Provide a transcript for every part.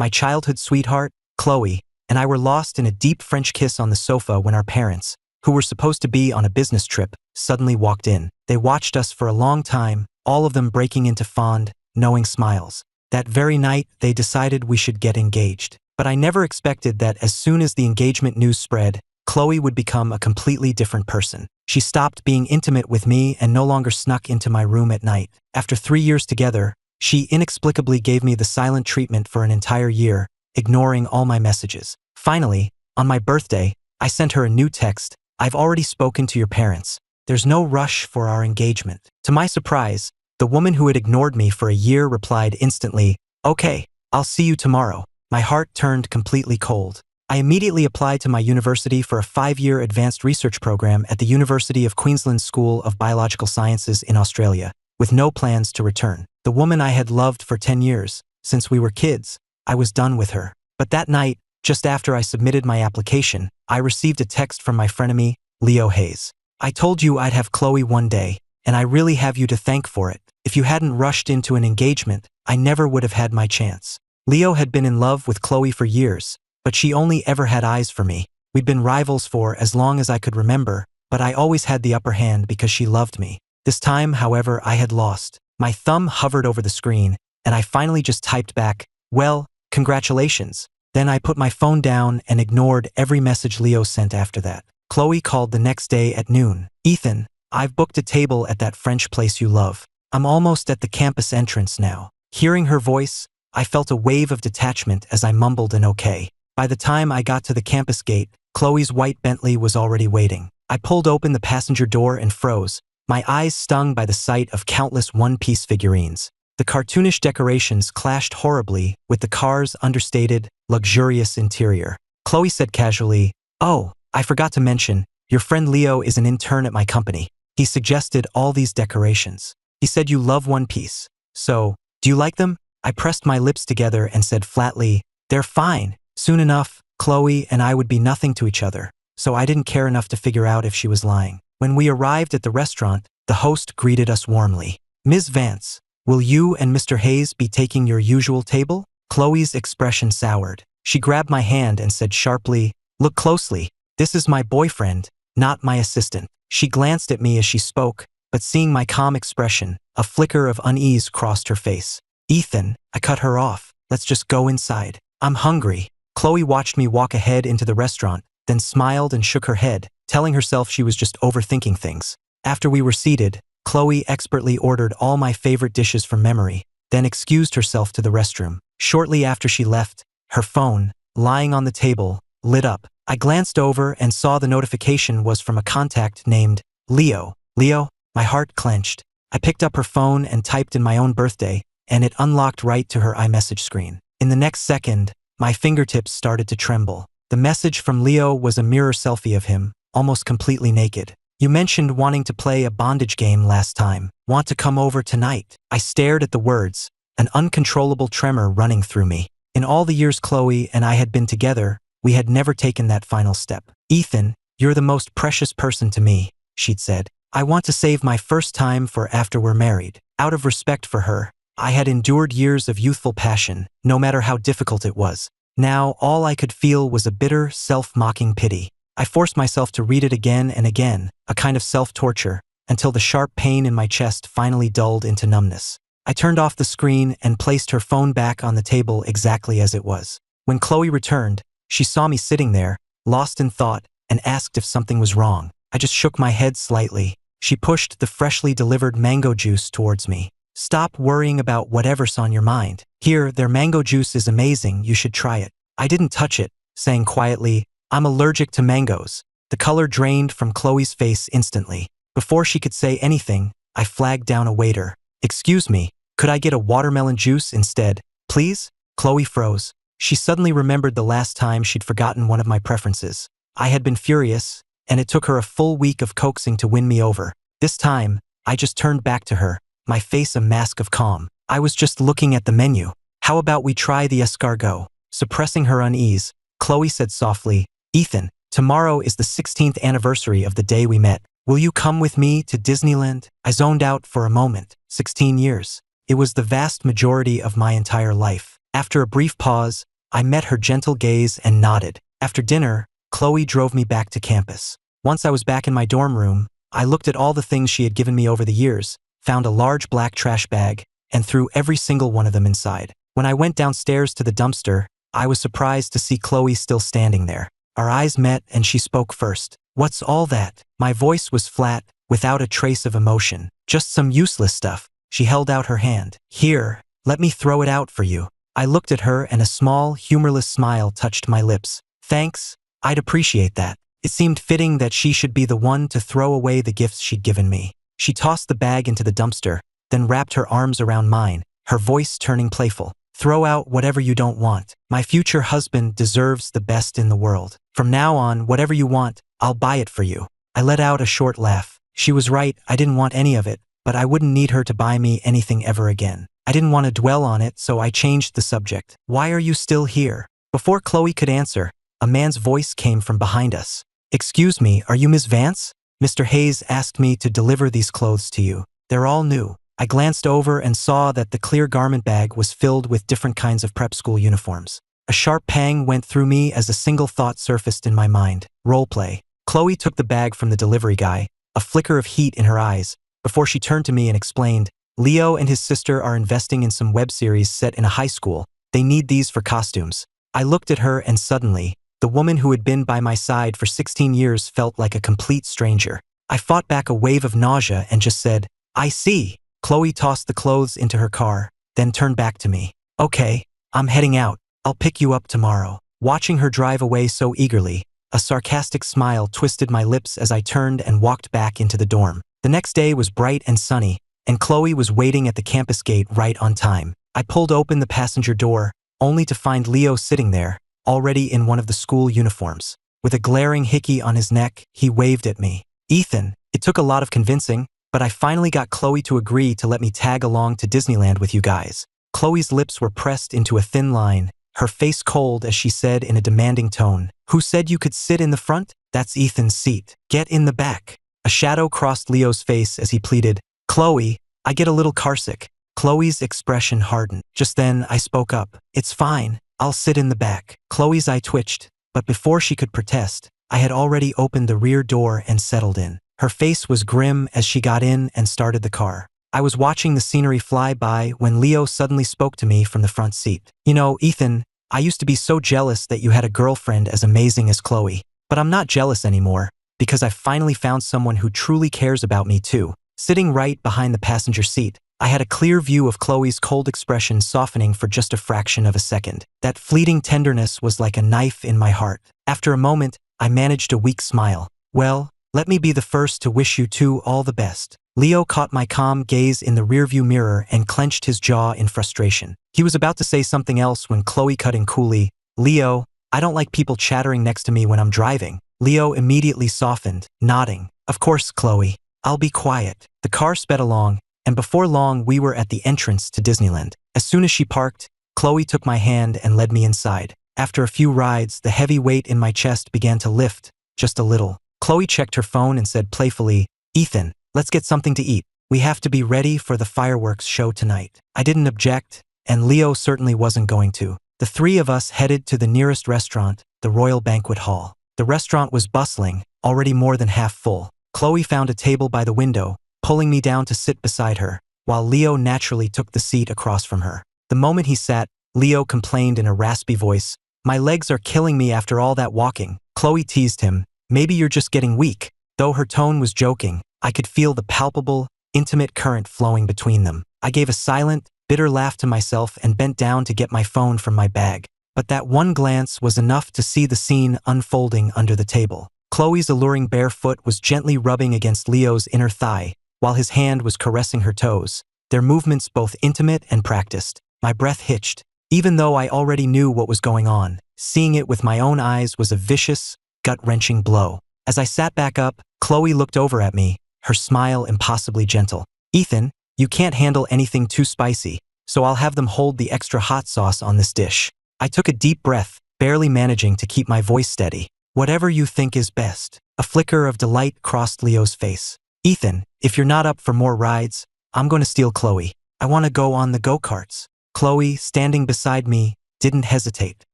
my childhood sweetheart, Chloe, and I were lost in a deep French kiss on the sofa when our parents, who were supposed to be on a business trip, suddenly walked in. They watched us for a long time, all of them breaking into fond, knowing smiles. That very night, they decided we should get engaged. But I never expected that as soon as the engagement news spread, Chloe would become a completely different person. She stopped being intimate with me and no longer snuck into my room at night. After 3 years together, she inexplicably gave me the silent treatment for an entire year, ignoring all my messages. Finally, on my birthday, I sent her a new text. I've already spoken to your parents. There's no rush for our engagement. To my surprise, the woman who had ignored me for a year replied instantly, "Okay, I'll see you tomorrow." My heart turned completely cold. I immediately applied to my university for a 5-year advanced research program at the University of Queensland School of Biological Sciences in Australia, with no plans to return. The woman I had loved for 10 years, since we were kids, I was done with her. But that night, just after I submitted my application, I received a text from my frenemy, Leo Hayes. "I told you I'd have Chloe one day, and I really have you to thank for it. If you hadn't rushed into an engagement, I never would have had my chance." Leo had been in love with Chloe for years, but she only ever had eyes for me. We'd been rivals for as long as I could remember, but I always had the upper hand because she loved me. This time, however, I had lost. My thumb hovered over the screen, and I finally just typed back, "Well, congratulations." Then I put my phone down and ignored every message Leo sent after that. Chloe called the next day at noon. "Ethan, I've booked a table at that French place you love. I'm almost at the campus entrance now." Hearing her voice, I felt a wave of detachment as I mumbled an okay. By the time I got to the campus gate, Chloe's white Bentley was already waiting. I pulled open the passenger door and froze, my eyes stung by the sight of countless one-piece figurines. The cartoonish decorations clashed horribly with the car's understated, luxurious interior. Chloe said casually, "Oh, I forgot to mention, your friend Leo is an intern at my company. He suggested all these decorations. He said you love One Piece. So, do you like them?" I pressed my lips together and said flatly, "They're fine." Soon enough, Chloe and I would be nothing to each other, so I didn't care enough to figure out if she was lying. When we arrived at the restaurant, the host greeted us warmly. "Ms. Vance, will you and Mr. Hayes be taking your usual table?" Chloe's expression soured. She grabbed my hand and said sharply, "Look closely. This is my boyfriend, not my assistant." She glanced at me as she spoke, but seeing my calm expression, a flicker of unease crossed her face. "Ethan," I cut her off, "let's just go inside. I'm hungry." Chloe watched me walk ahead into the restaurant, then smiled and shook her head, telling herself she was just overthinking things. After we were seated, Chloe expertly ordered all my favorite dishes from memory, then excused herself to the restroom. Shortly after she left, her phone, lying on the table, lit up. I glanced over and saw the notification was from a contact named Leo. "Leo?" My heart clenched. I picked up her phone and typed in my own birthday, and it unlocked right to her iMessage screen. In the next second, my fingertips started to tremble. The message from Leo was a mirror selfie of him, almost completely naked. "You mentioned wanting to play a bondage game last time. Want to come over tonight?" I stared at the words, an uncontrollable tremor running through me. In all the years Chloe and I had been together, we had never taken that final step. "Ethan, you're the most precious person to me," she'd said. "I want to save my first time for after we're married." Out of respect for her, I had endured years of youthful passion, no matter how difficult it was. Now, all I could feel was a bitter, self-mocking pity. I forced myself to read it again and again, a kind of self-torture, until the sharp pain in my chest finally dulled into numbness. I turned off the screen and placed her phone back on the table exactly as it was. When Chloe returned, she saw me sitting there, lost in thought, and asked if something was wrong. I just shook my head slightly. She pushed the freshly delivered mango juice towards me. "Stop worrying about whatever's on your mind. Here, their mango juice is amazing, you should try it." I didn't touch it, saying quietly, "I'm allergic to mangoes." The color drained from Chloe's face instantly. Before she could say anything, I flagged down a waiter. "Excuse me, could I get a watermelon juice instead, please?" Chloe froze. She suddenly remembered the last time she'd forgotten one of my preferences. I had been furious, and it took her a full week of coaxing to win me over. This time, I just turned back to her, my face a mask of calm. "I was just looking at the menu. How about we try the escargot?" Suppressing her unease, Chloe said softly, "Ethan, tomorrow is the 16th anniversary of the day we met. Will you come with me to Disneyland?" I zoned out for a moment. 16 years. It was the vast majority of my entire life. After a brief pause, I met her gentle gaze and nodded. After dinner, Chloe drove me back to campus. Once I was back in my dorm room, I looked at all the things she had given me over the years, found a large black trash bag, and threw every single one of them inside. When I went downstairs to the dumpster, I was surprised to see Chloe still standing there. Our eyes met and she spoke first. "What's all that?" My voice was flat, without a trace of emotion. "Just some useless stuff." She held out her hand. "Here, let me throw it out for you." I looked at her and a small, humorless smile touched my lips. "Thanks, I'd appreciate that." It seemed fitting that she should be the one to throw away the gifts she'd given me. She tossed the bag into the dumpster, then wrapped her arms around mine, her voice turning playful. "Throw out whatever you don't want. My future husband deserves the best in the world. From now on, whatever you want, I'll buy it for you." I let out a short laugh. She was right, I didn't want any of it, but I wouldn't need her to buy me anything ever again. I didn't want to dwell on it, so I changed the subject. "Why are you still here?" Before Chloe could answer, a man's voice came from behind us. "Excuse me, are you Ms. Vance? Mr. Hayes asked me to deliver these clothes to you. They're all new." I glanced over and saw that the clear garment bag was filled with different kinds of prep school uniforms. A sharp pang went through me as a single thought surfaced in my mind. Roleplay. Chloe took the bag from the delivery guy, a flicker of heat in her eyes, before she turned to me and explained, "Leo and his sister are investing in some web series set in a high school. They need these for costumes." I looked at her and suddenly, the woman who had been by my side for 16 years felt like a complete stranger. I fought back a wave of nausea and just said, "I see." Chloe tossed the clothes into her car, then turned back to me. "Okay, I'm heading out. I'll pick you up tomorrow." Watching her drive away so eagerly, a sarcastic smile twisted my lips as I turned and walked back into the dorm. The next day was bright and sunny, and Chloe was waiting at the campus gate right on time. I pulled open the passenger door, only to find Leo sitting there, already in one of the school uniforms. With a glaring hickey on his neck, he waved at me. "Ethan." It took a lot of convincing, but I finally got Chloe to agree to let me tag along to Disneyland with you guys. Chloe's lips were pressed into a thin line, her face cold as she said in a demanding tone, "Who said you could sit in the front? That's Ethan's seat. Get in the back." A shadow crossed Leo's face as he pleaded, "Chloe, I get a little carsick." Chloe's expression hardened. Just then, I spoke up. "It's fine. I'll sit in the back." Chloe's eye twitched, but before she could protest, I had already opened the rear door and settled in. Her face was grim as she got in and started the car. I was watching the scenery fly by when Leo suddenly spoke to me from the front seat. "You know, Ethan, I used to be so jealous that you had a girlfriend as amazing as Chloe. But I'm not jealous anymore, because I've finally found someone who truly cares about me too." Sitting right behind the passenger seat, I had a clear view of Chloe's cold expression softening for just a fraction of a second. That fleeting tenderness was like a knife in my heart. After a moment, I managed a weak smile. "Well, let me be the first to wish you two all the best." Leo caught my calm gaze in the rearview mirror and clenched his jaw in frustration. He was about to say something else when Chloe cut in coolly, "Leo, I don't like people chattering next to me when I'm driving." Leo immediately softened, nodding. "Of course, Chloe. I'll be quiet." The car sped along, and before long we were at the entrance to Disneyland. As soon as she parked, Chloe took my hand and led me inside. After a few rides, the heavy weight in my chest began to lift, just a little. Chloe checked her phone and said playfully, "Ethan, let's get something to eat. We have to be ready for the fireworks show tonight." I didn't object, and Leo certainly wasn't going to. The three of us headed to the nearest restaurant, the Royal Banquet Hall. The restaurant was bustling, already more than half full. Chloe found a table by the window, pulling me down to sit beside her, while Leo naturally took the seat across from her. The moment he sat, Leo complained in a raspy voice, "My legs are killing me after all that walking." Chloe teased him, "Maybe you're just getting weak." Though her tone was joking, I could feel the palpable, intimate current flowing between them. I gave a silent, bitter laugh to myself and bent down to get my phone from my bag. But that one glance was enough to see the scene unfolding under the table. Chloe's alluring bare foot was gently rubbing against Leo's inner thigh, while his hand was caressing her toes, their movements both intimate and practiced. My breath hitched. Even though I already knew what was going on, seeing it with my own eyes was a vicious, gut-wrenching blow. As I sat back up, Chloe looked over at me, her smile impossibly gentle. "Ethan, you can't handle anything too spicy, so I'll have them hold the extra hot sauce on this dish." I took a deep breath, barely managing to keep my voice steady. "Whatever you think is best." A flicker of delight crossed Leo's face. "Ethan, if you're not up for more rides, I'm going to steal Chloe. I want to go on the go-karts." Chloe, standing beside me, didn't hesitate.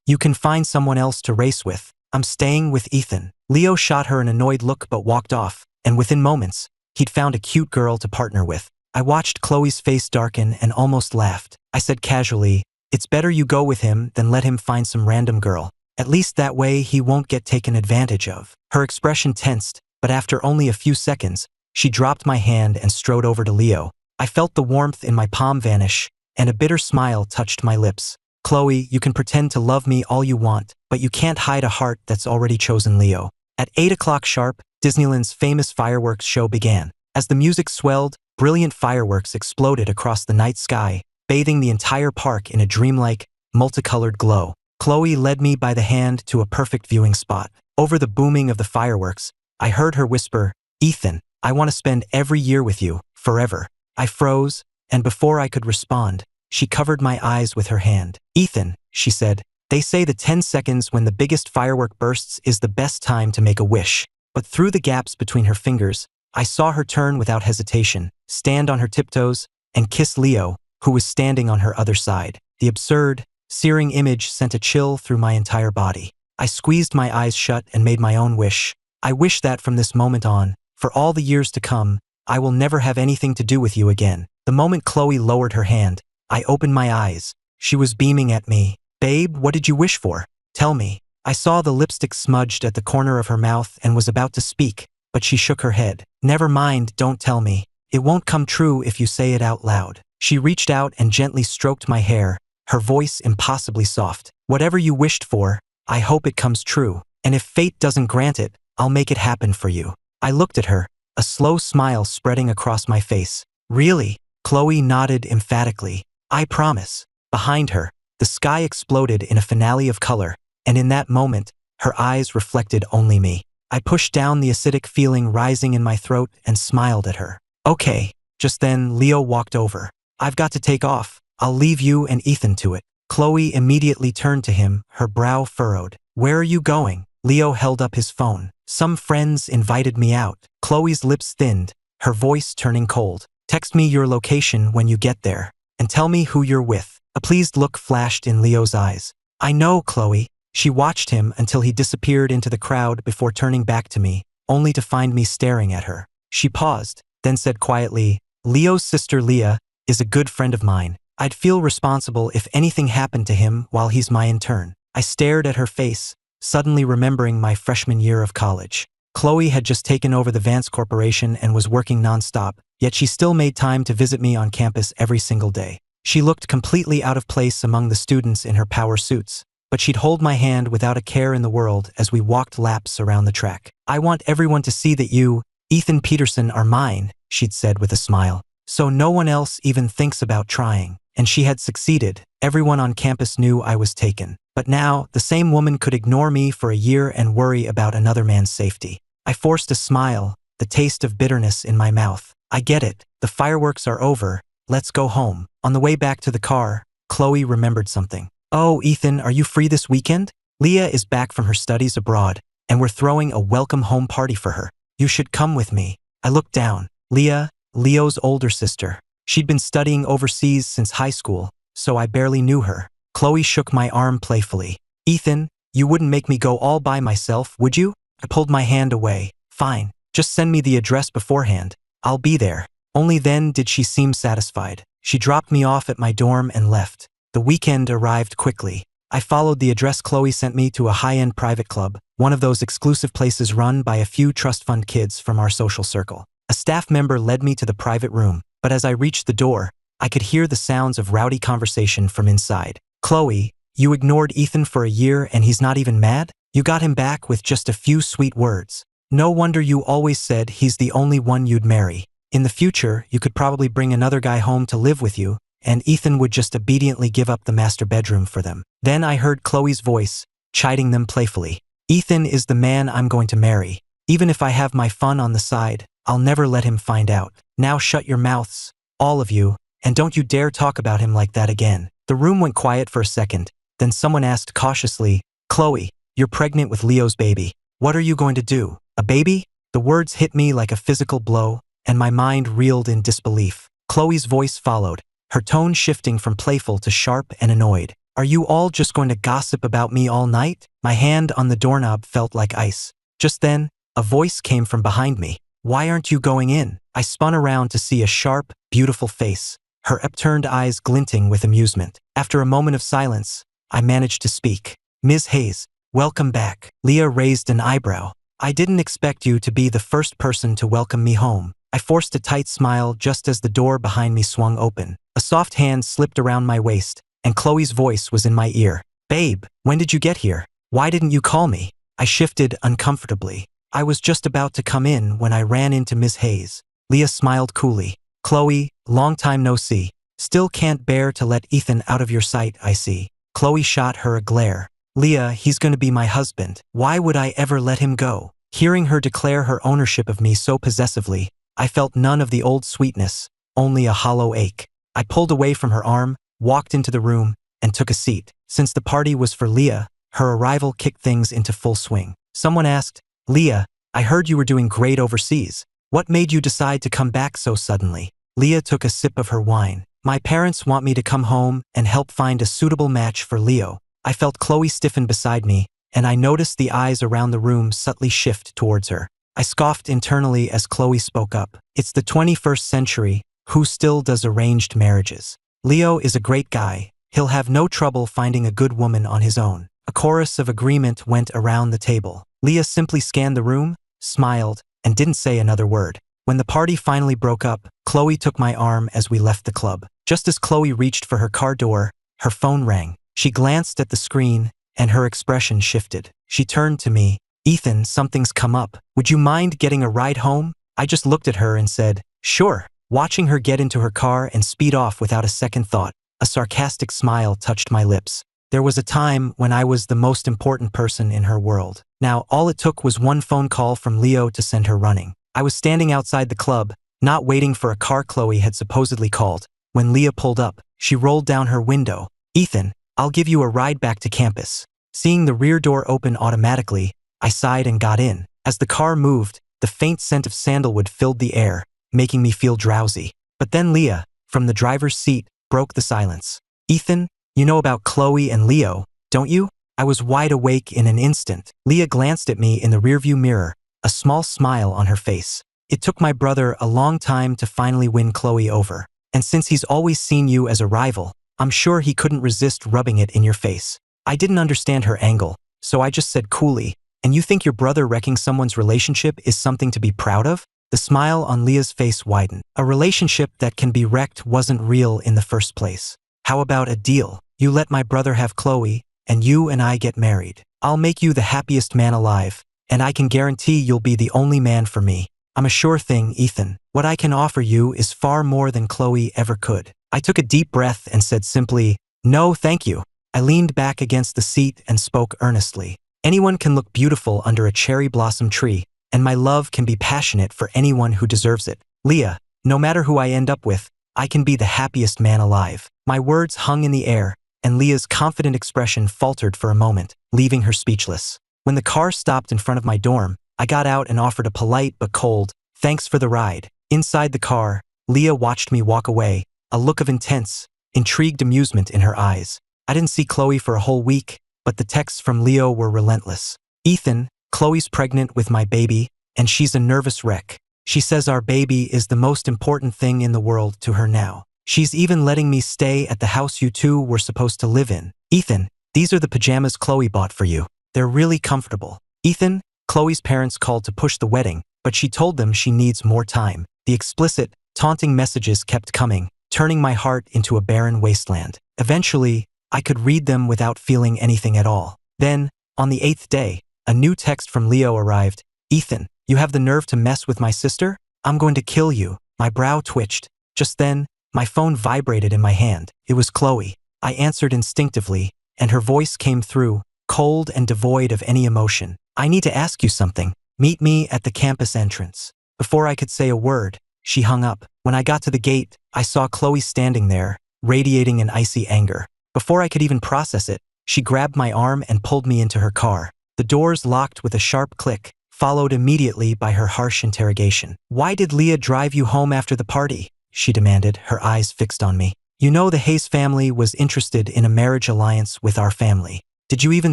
You can find someone else to race with. I'm staying with Ethan. Leo shot her an annoyed look but walked off, and within moments, he'd found a cute girl to partner with. I watched Chloe's face darken and almost laughed. I said casually, "It's better you go with him than let him find some random girl. At least that way he won't get taken advantage of." Her expression tensed, but after only a few seconds, she dropped my hand and strode over to Leo. I felt the warmth in my palm vanish, and a bitter smile touched my lips. "Chloe, you can pretend to love me all you want, but you can't hide a heart that's already chosen Leo." At 8 o'clock sharp, Disneyland's famous fireworks show began. As the music swelled, brilliant fireworks exploded across the night sky, bathing the entire park in a dreamlike, multicolored glow. Chloe led me by the hand to a perfect viewing spot. Over the booming of the fireworks, I heard her whisper, "Ethan, I want to spend every year with you, forever." I froze, and before I could respond, she covered my eyes with her hand. "Ethan," she said, "they say the 10 seconds when the biggest firework bursts is the best time to make a wish." But through the gaps between her fingers, I saw her turn without hesitation, stand on her tiptoes, and kiss Leo, who was standing on her other side. The absurd, searing image sent a chill through my entire body. I squeezed my eyes shut and made my own wish. I wish that from this moment on, for all the years to come, I will never have anything to do with you again. The moment Chloe lowered her hand, I opened my eyes. She was beaming at me. "Babe, what did you wish for? Tell me." I saw the lipstick smudged at the corner of her mouth and was about to speak, but she shook her head. "Never mind, don't tell me. It won't come true if you say it out loud." She reached out and gently stroked my hair, her voice impossibly soft. "Whatever you wished for, I hope it comes true, and if fate doesn't grant it, I'll make it happen for you." I looked at her, a slow smile spreading across my face. "Really?" Chloe nodded emphatically. "I promise." Behind her, the sky exploded in a finale of color, and in that moment, her eyes reflected only me. I pushed down the acidic feeling rising in my throat and smiled at her. "Okay." Just then, Leo walked over. "I've got to take off. I'll leave you and Ethan to it." Chloe immediately turned to him, her brow furrowed. "Where are you going?" Leo held up his phone. "Some friends invited me out." Chloe's lips thinned, her voice turning cold. "Text me your location when you get there, and tell me who you're with." A pleased look flashed in Leo's eyes. "I know, Chloe." She watched him until he disappeared into the crowd before turning back to me, only to find me staring at her. She paused, then said quietly, "Leo's sister Leah is a good friend of mine. I'd feel responsible if anything happened to him while he's my intern." I stared at her face, suddenly remembering my freshman year of college. Chloe had just taken over the Vance Corporation and was working nonstop, yet she still made time to visit me on campus every single day. She looked completely out of place among the students in her power suits, but she'd hold my hand without a care in the world as we walked laps around the track. "I want everyone to see that you, Ethan Peterson, are mine," she'd said with a smile. "So no one else even thinks about trying." And she had succeeded. Everyone on campus knew I was taken. But now, the same woman could ignore me for a year and worry about another man's safety. I forced a smile, the taste of bitterness in my mouth. "I get it. The fireworks are over. Let's go home." On the way back to the car, Chloe remembered something. "Oh, Ethan, are you free this weekend? Leah is back from her studies abroad, and we're throwing a welcome home party for her. You should come with me." I looked down. Leah, Leo's older sister. She'd been studying overseas since high school, so I barely knew her. Chloe shook my arm playfully. "Ethan, you wouldn't make me go all by myself, would you?" I pulled my hand away. "Fine, just send me the address beforehand. I'll be there." Only then did she seem satisfied. She dropped me off at my dorm and left. The weekend arrived quickly. I followed the address Chloe sent me to a high-end private club, one of those exclusive places run by a few trust fund kids from our social circle. A staff member led me to the private room, but as I reached the door, I could hear the sounds of rowdy conversation from inside. "Chloe, you ignored Ethan for a year and he's not even mad? You got him back with just a few sweet words. No wonder you always said he's the only one you'd marry. In the future, you could probably bring another guy home to live with you, and Ethan would just obediently give up the master bedroom for them." Then I heard Chloe's voice, chiding them playfully. "Ethan is the man I'm going to marry. Even if I have my fun on the side, I'll never let him find out. Now shut your mouths, all of you, and don't you dare talk about him like that again." The room went quiet for a second, then someone asked cautiously, "Chloe, you're pregnant with Leo's baby. What are you going to do? A baby?" The words hit me like a physical blow, and my mind reeled in disbelief. Chloe's voice followed, her tone shifting from playful to sharp and annoyed. Are you all just going to gossip about me all night? My hand on the doorknob felt like ice. Just then, a voice came from behind me. Why aren't you going in? I spun around to see a sharp, beautiful face, her upturned eyes glinting with amusement. After a moment of silence, I managed to speak. Ms. Hayes, welcome back. Leah raised an eyebrow. I didn't expect you to be the first person to welcome me home. I forced a tight smile just as the door behind me swung open. A soft hand slipped around my waist, and Chloe's voice was in my ear. Babe, when did you get here? Why didn't you call me? I shifted uncomfortably. I was just about to come in when I ran into Ms. Hayes. Leah smiled coolly. Chloe, long time no see. Still can't bear to let Ethan out of your sight, I see. Chloe shot her a glare. Leah, he's going to be my husband. Why would I ever let him go? Hearing her declare her ownership of me so possessively, I felt none of the old sweetness, only a hollow ache. I pulled away from her arm, walked into the room, and took a seat. Since the party was for Leah, her arrival kicked things into full swing. Someone asked, Leah, I heard you were doing great overseas. What made you decide to come back so suddenly? Leah took a sip of her wine. My parents want me to come home and help find a suitable match for Leo. I felt Chloe stiffen beside me, and I noticed the eyes around the room subtly shift towards her. I scoffed internally as Chloe spoke up. It's the 21st century. Who still does arranged marriages? Leo is a great guy. He'll have no trouble finding a good woman on his own. A chorus of agreement went around the table. Leah simply scanned the room, smiled, and didn't say another word. When the party finally broke up, Chloe took my arm as we left the club. Just as Chloe reached for her car door, her phone rang. She glanced at the screen, and her expression shifted. She turned to me. Ethan, something's come up. Would you mind getting a ride home? I just looked at her and said, sure. Watching her get into her car and speed off without a second thought, a sarcastic smile touched my lips. There was a time when I was the most important person in her world. Now, all it took was one phone call from Leo to send her running. I was standing outside the club, not waiting for a car Chloe had supposedly called. When Leah pulled up, she rolled down her window. Ethan, I'll give you a ride back to campus. Seeing the rear door open automatically, I sighed and got in. As the car moved, the faint scent of sandalwood filled the air, making me feel drowsy. But then Leah, from the driver's seat, broke the silence. Ethan, you know about Chloe and Leo, don't you? I was wide awake in an instant. Leah glanced at me in the rearview mirror, a small smile on her face. It took my brother a long time to finally win Chloe over. And since he's always seen you as a rival, I'm sure he couldn't resist rubbing it in your face. I didn't understand her angle, so I just said coolly, and you think your brother wrecking someone's relationship is something to be proud of? The smile on Leah's face widened. A relationship that can be wrecked wasn't real in the first place. How about a deal? You let my brother have Chloe, and you and I get married. I'll make you the happiest man alive, and I can guarantee you'll be the only man for me. I'm a sure thing, Ethan. What I can offer you is far more than Chloe ever could. I took a deep breath and said simply, no, thank you. I leaned back against the seat and spoke earnestly. Anyone can look beautiful under a cherry blossom tree, and my love can be passionate for anyone who deserves it. Leah, no matter who I end up with, I can be the happiest man alive. My words hung in the air, and Leah's confident expression faltered for a moment, leaving her speechless. When the car stopped in front of my dorm, I got out and offered a polite but cold, thanks for the ride. Inside the car, Leah watched me walk away, a look of intense, intrigued amusement in her eyes. I didn't see Chloe for a whole week, but the texts from Leo were relentless. Ethan, Chloe's pregnant with my baby, and she's a nervous wreck. She says our baby is the most important thing in the world to her now. She's even letting me stay at the house you two were supposed to live in. Ethan, these are the pajamas Chloe bought for you. They're really comfortable. Ethan, Chloe's parents called to push the wedding, but she told them she needs more time. The explicit, taunting messages kept coming, turning my heart into a barren wasteland. Eventually, I could read them without feeling anything at all. Then, on the 8th day, a new text from Leo arrived. Ethan, you have the nerve to mess with my sister? I'm going to kill you. My brow twitched. Just then, my phone vibrated in my hand. It was Chloe. I answered instinctively, and her voice came through, cold and devoid of any emotion. I need to ask you something. Meet me at the campus entrance. Before I could say a word, she hung up. When I got to the gate, I saw Chloe standing there, radiating an icy anger. Before I could even process it, she grabbed my arm and pulled me into her car. The doors locked with a sharp click, followed immediately by her harsh interrogation. Why did Leah drive you home after the party? She demanded, her eyes fixed on me. You know the Hayes family was interested in a marriage alliance with our family. Did you even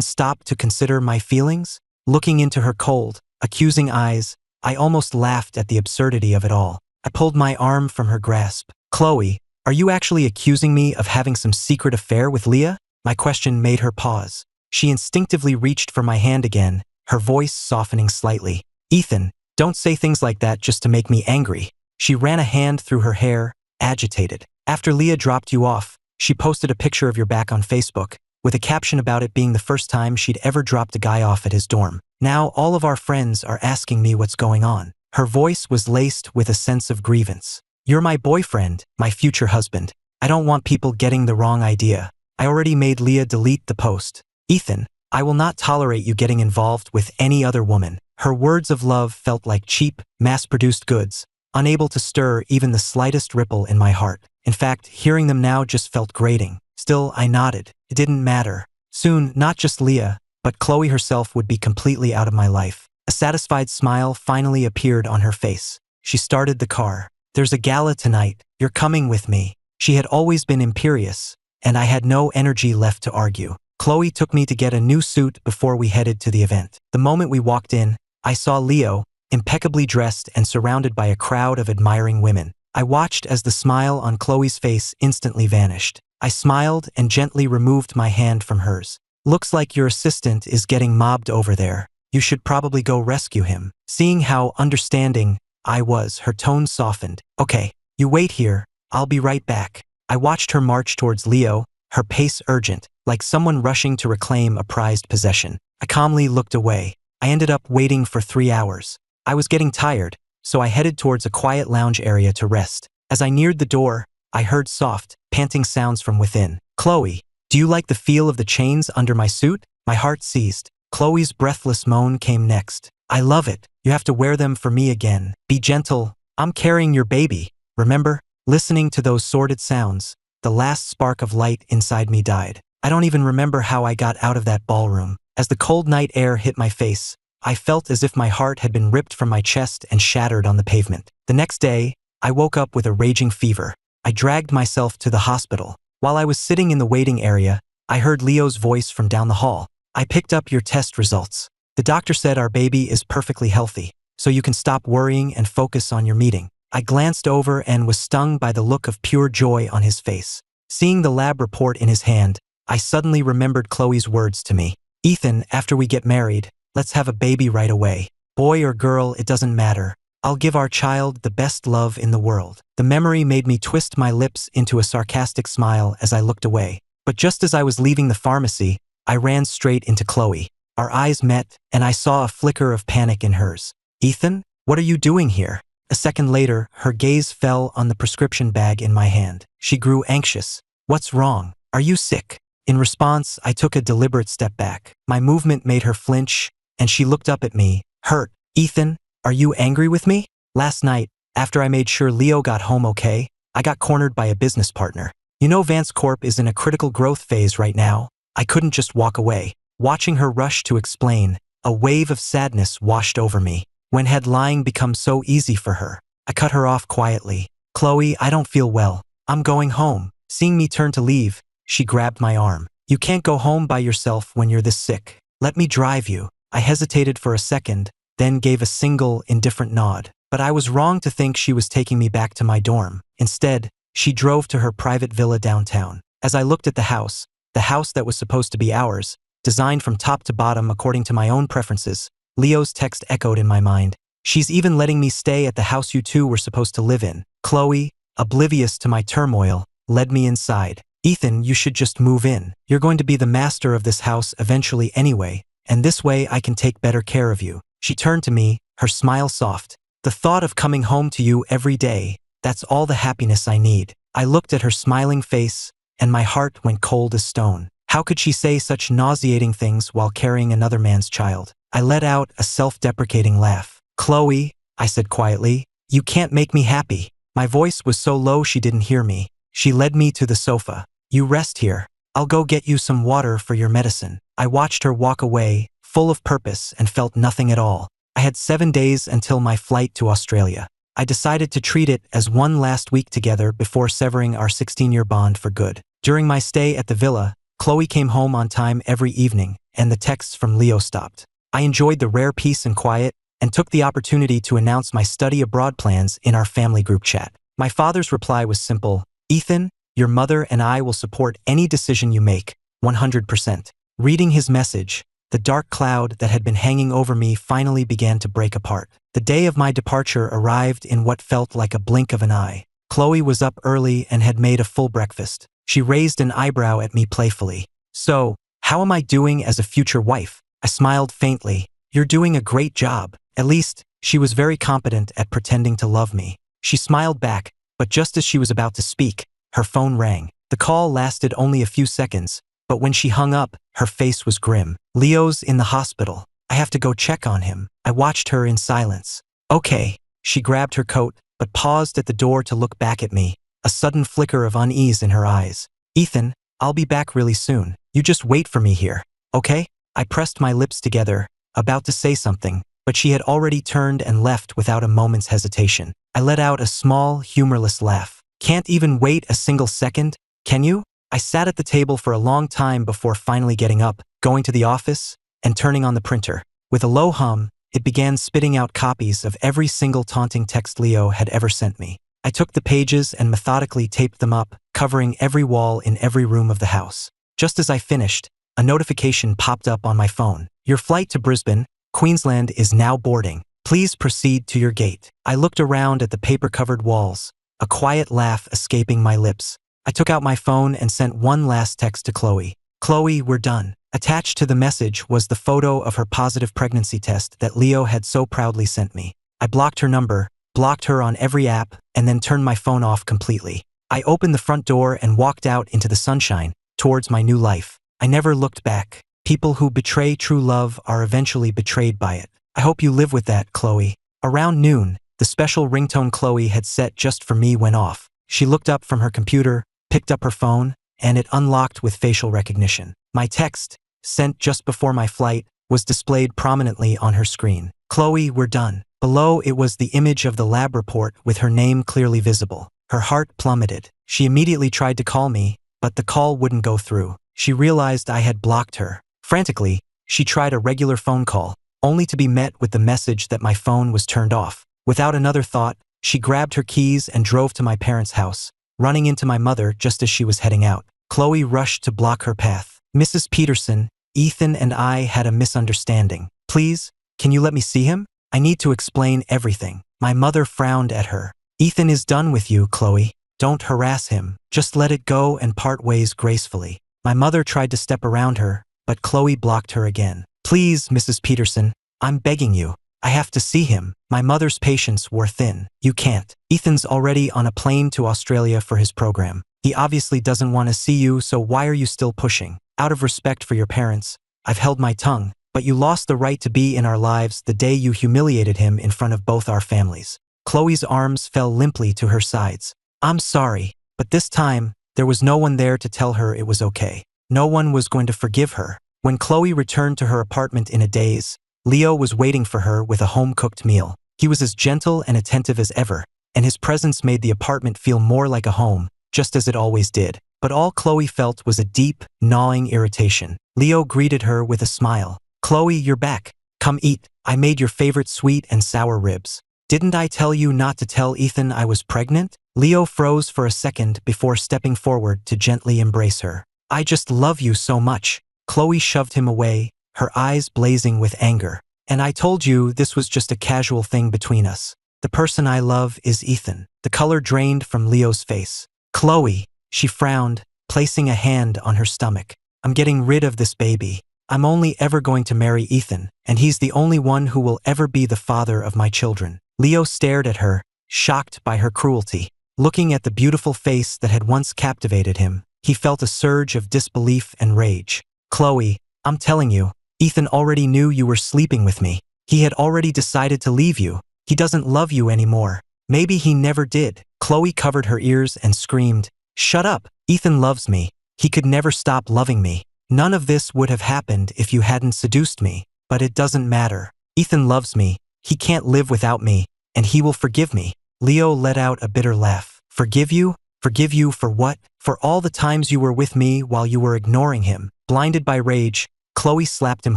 stop to consider my feelings? Looking into her cold, accusing eyes, I almost laughed at the absurdity of it all. I pulled my arm from her grasp. Chloe, are you actually accusing me of having some secret affair with Leah? My question made her pause. She instinctively reached for my hand again, her voice softening slightly. Ethan, don't say things like that just to make me angry. She ran a hand through her hair, agitated. After Leah dropped you off, she posted a picture of your back on Facebook, with a caption about it being the first time she'd ever dropped a guy off at his dorm. Now all of our friends are asking me what's going on. Her voice was laced with a sense of grievance. You're my boyfriend, my future husband. I don't want people getting the wrong idea. I already made Leah delete the post. Ethan, I will not tolerate you getting involved with any other woman. Her words of love felt like cheap, mass-produced goods, unable to stir even the slightest ripple in my heart. In fact, hearing them now just felt grating. Still, I nodded. It didn't matter. Soon, not just Leah, but Chloe herself would be completely out of my life. A satisfied smile finally appeared on her face. She started the car. There's a gala tonight. You're coming with me. She had always been imperious, and I had no energy left to argue. Chloe took me to get a new suit before we headed to the event. The moment we walked in, I saw Leo, impeccably dressed and surrounded by a crowd of admiring women. I watched as the smile on Chloe's face instantly vanished. I smiled and gently removed my hand from hers. Looks like your assistant is getting mobbed over there. You should probably go rescue him. Seeing how understanding I was, her tone softened. Okay, you wait here. I'll be right back. I watched her march towards Leo, her pace urgent, like someone rushing to reclaim a prized possession. I calmly looked away. I ended up waiting for 3 hours. I was getting tired, so I headed towards a quiet lounge area to rest. As I neared the door, I heard soft, panting sounds from within. Chloe, do you like the feel of the chains under my suit? My heart seized. Chloe's breathless moan came next. I love it. You have to wear them for me again. Be gentle. I'm carrying your baby. Remember? Listening to those sordid sounds, the last spark of light inside me died. I don't even remember how I got out of that ballroom. As the cold night air hit my face, I felt as if my heart had been ripped from my chest and shattered on the pavement. The next day, I woke up with a raging fever. I dragged myself to the hospital. While I was sitting in the waiting area, I heard Leo's voice from down the hall. I picked up your test results. The doctor said our baby is perfectly healthy, so you can stop worrying and focus on your meeting. I glanced over and was stung by the look of pure joy on his face. Seeing the lab report in his hand, I suddenly remembered Chloe's words to me. Ethan, after we get married, let's have a baby right away. Boy or girl, it doesn't matter. I'll give our child the best love in the world. The memory made me twist my lips into a sarcastic smile as I looked away. But just as I was leaving the pharmacy, I ran straight into Chloe. Our eyes met, and I saw a flicker of panic in hers. Ethan, what are you doing here? A second later, her gaze fell on the prescription bag in my hand. She grew anxious. What's wrong? Are you sick? In response, I took a deliberate step back. My movement made her flinch, and she looked up at me, hurt. Ethan, are you angry with me? Last night, after I made sure Leo got home okay, I got cornered by a business partner. You know Vance Corp is in a critical growth phase right now. I couldn't just walk away. Watching her rush to explain, a wave of sadness washed over me. When had lying become so easy for her? I cut her off quietly. Chloe, I don't feel well. I'm going home. Seeing me turn to leave, she grabbed my arm. You can't go home by yourself when you're this sick. Let me drive you. I hesitated for a second, then gave a single, indifferent nod. But I was wrong to think she was taking me back to my dorm. Instead, she drove to her private villa downtown. As I looked at the house that was supposed to be ours, designed from top to bottom according to my own preferences, Leo's text echoed in my mind. She's even letting me stay at the house you two were supposed to live in. Chloe, oblivious to my turmoil, led me inside. Ethan, you should just move in. You're going to be the master of this house eventually anyway, and this way I can take better care of you. She turned to me, her smile soft. The thought of coming home to you every day, that's all the happiness I need. I looked at her smiling face, and my heart went cold as stone. How could she say such nauseating things while carrying another man's child? I let out a self-deprecating laugh. Chloe, I said quietly, you can't make me happy. My voice was so low she didn't hear me. She led me to the sofa. You rest here. I'll go get you some water for your medicine. I watched her walk away, full of purpose, and felt nothing at all. I had 7 days until my flight to Australia. I decided to treat it as one last week together before severing our 16-year bond for good. During my stay at the villa, Chloe came home on time every evening, and the texts from Leo stopped. I enjoyed the rare peace and quiet, and took the opportunity to announce my study abroad plans in our family group chat. My father's reply was simple: "Ethan, your mother and I will support any decision you make, 100%. Reading his message, the dark cloud that had been hanging over me finally began to break apart. The day of my departure arrived in what felt like a blink of an eye. Chloe was up early and had made a full breakfast. She raised an eyebrow at me playfully. "So, how am I doing as a future wife?" I smiled faintly. "You're doing a great job." At least, she was very competent at pretending to love me. She smiled back, but just as she was about to speak, her phone rang. The call lasted only a few seconds, but when she hung up, her face was grim. "Leo's in the hospital. I have to go check on him." I watched her in silence. "Okay." She grabbed her coat, but paused at the door to look back at me, a sudden flicker of unease in her eyes. "Ethan, I'll be back really soon. You just wait for me here, okay?" I pressed my lips together, about to say something, but she had already turned and left without a moment's hesitation. I let out a small, humorless laugh. "Can't even wait a single second, can you?" I sat at the table for a long time before finally getting up, going to the office, and turning on the printer. With a low hum, it began spitting out copies of every single taunting text Leo had ever sent me. I took the pages and methodically taped them up, covering every wall in every room of the house. Just as I finished, a notification popped up on my phone. "Your flight to Brisbane, Queensland is now boarding. Please proceed to your gate." I looked around at the paper-covered walls, a quiet laugh escaping my lips. I took out my phone and sent one last text to Chloe. "Chloe, we're done." Attached to the message was the photo of her positive pregnancy test that Leo had so proudly sent me. I blocked her number, blocked her on every app, and then turned my phone off completely. I opened the front door and walked out into the sunshine, towards my new life. I never looked back. People who betray true love are eventually betrayed by it. I hope you live with that, Chloe. Around noon, the special ringtone Chloe had set just for me went off. She looked up from her computer, picked up her phone, and it unlocked with facial recognition. My text, sent just before my flight, was displayed prominently on her screen. "Chloe, we're done." Below it was the image of the lab report with her name clearly visible. Her heart plummeted. She immediately tried to call me, but the call wouldn't go through. She realized I had blocked her. Frantically, she tried a regular phone call, only to be met with the message that my phone was turned off. Without another thought, she grabbed her keys and drove to my parents' house, running into my mother just as she was heading out. Chloe rushed to block her path. "Mrs. Peterson, Ethan and I had a misunderstanding. Please, can you let me see him? I need to explain everything." My mother frowned at her. "Ethan is done with you, Chloe. Don't harass him. Just let it go and part ways gracefully." My mother tried to step around her, but Chloe blocked her again. "Please, Mrs. Peterson, I'm begging you. I have to see him." My mother's patience wore thin. "You can't. Ethan's already on a plane to Australia for his program. He obviously doesn't want to see you, so why are you still pushing? Out of respect for your parents, I've held my tongue, but you lost the right to be in our lives the day you humiliated him in front of both our families." Chloe's arms fell limply to her sides. "I'm sorry, but this time, there was no one there to tell her it was okay. No one was going to forgive her." When Chloe returned to her apartment in a daze, Leo was waiting for her with a home-cooked meal. He was as gentle and attentive as ever, and his presence made the apartment feel more like a home, just as it always did. But all Chloe felt was a deep, gnawing irritation. Leo greeted her with a smile. "Chloe, you're back. Come eat. I made your favorite sweet and sour ribs." "Didn't I tell you not to tell Ethan I was pregnant?" Leo froze for a second before stepping forward to gently embrace her. "I just love you so much." Chloe shoved him away, her eyes blazing with anger. "And I told you this was just a casual thing between us. The person I love is Ethan." The color drained from Leo's face. "Chloe," she frowned, placing a hand on her stomach. "I'm getting rid of this baby. I'm only ever going to marry Ethan, and he's the only one who will ever be the father of my children." Leo stared at her, shocked by her cruelty. Looking at the beautiful face that had once captivated him, he felt a surge of disbelief and rage. "Chloe, I'm telling you, Ethan already knew you were sleeping with me. He had already decided to leave you. He doesn't love you anymore. Maybe he never did." Chloe covered her ears and screamed, "Shut up! Ethan loves me. He could never stop loving me. None of this would have happened if you hadn't seduced me. But it doesn't matter. Ethan loves me. He can't live without me, and he will forgive me." Leo let out a bitter laugh. Forgive you? Forgive you for what? For all the times you were with me while you were ignoring him. Blinded by rage, Chloe slapped him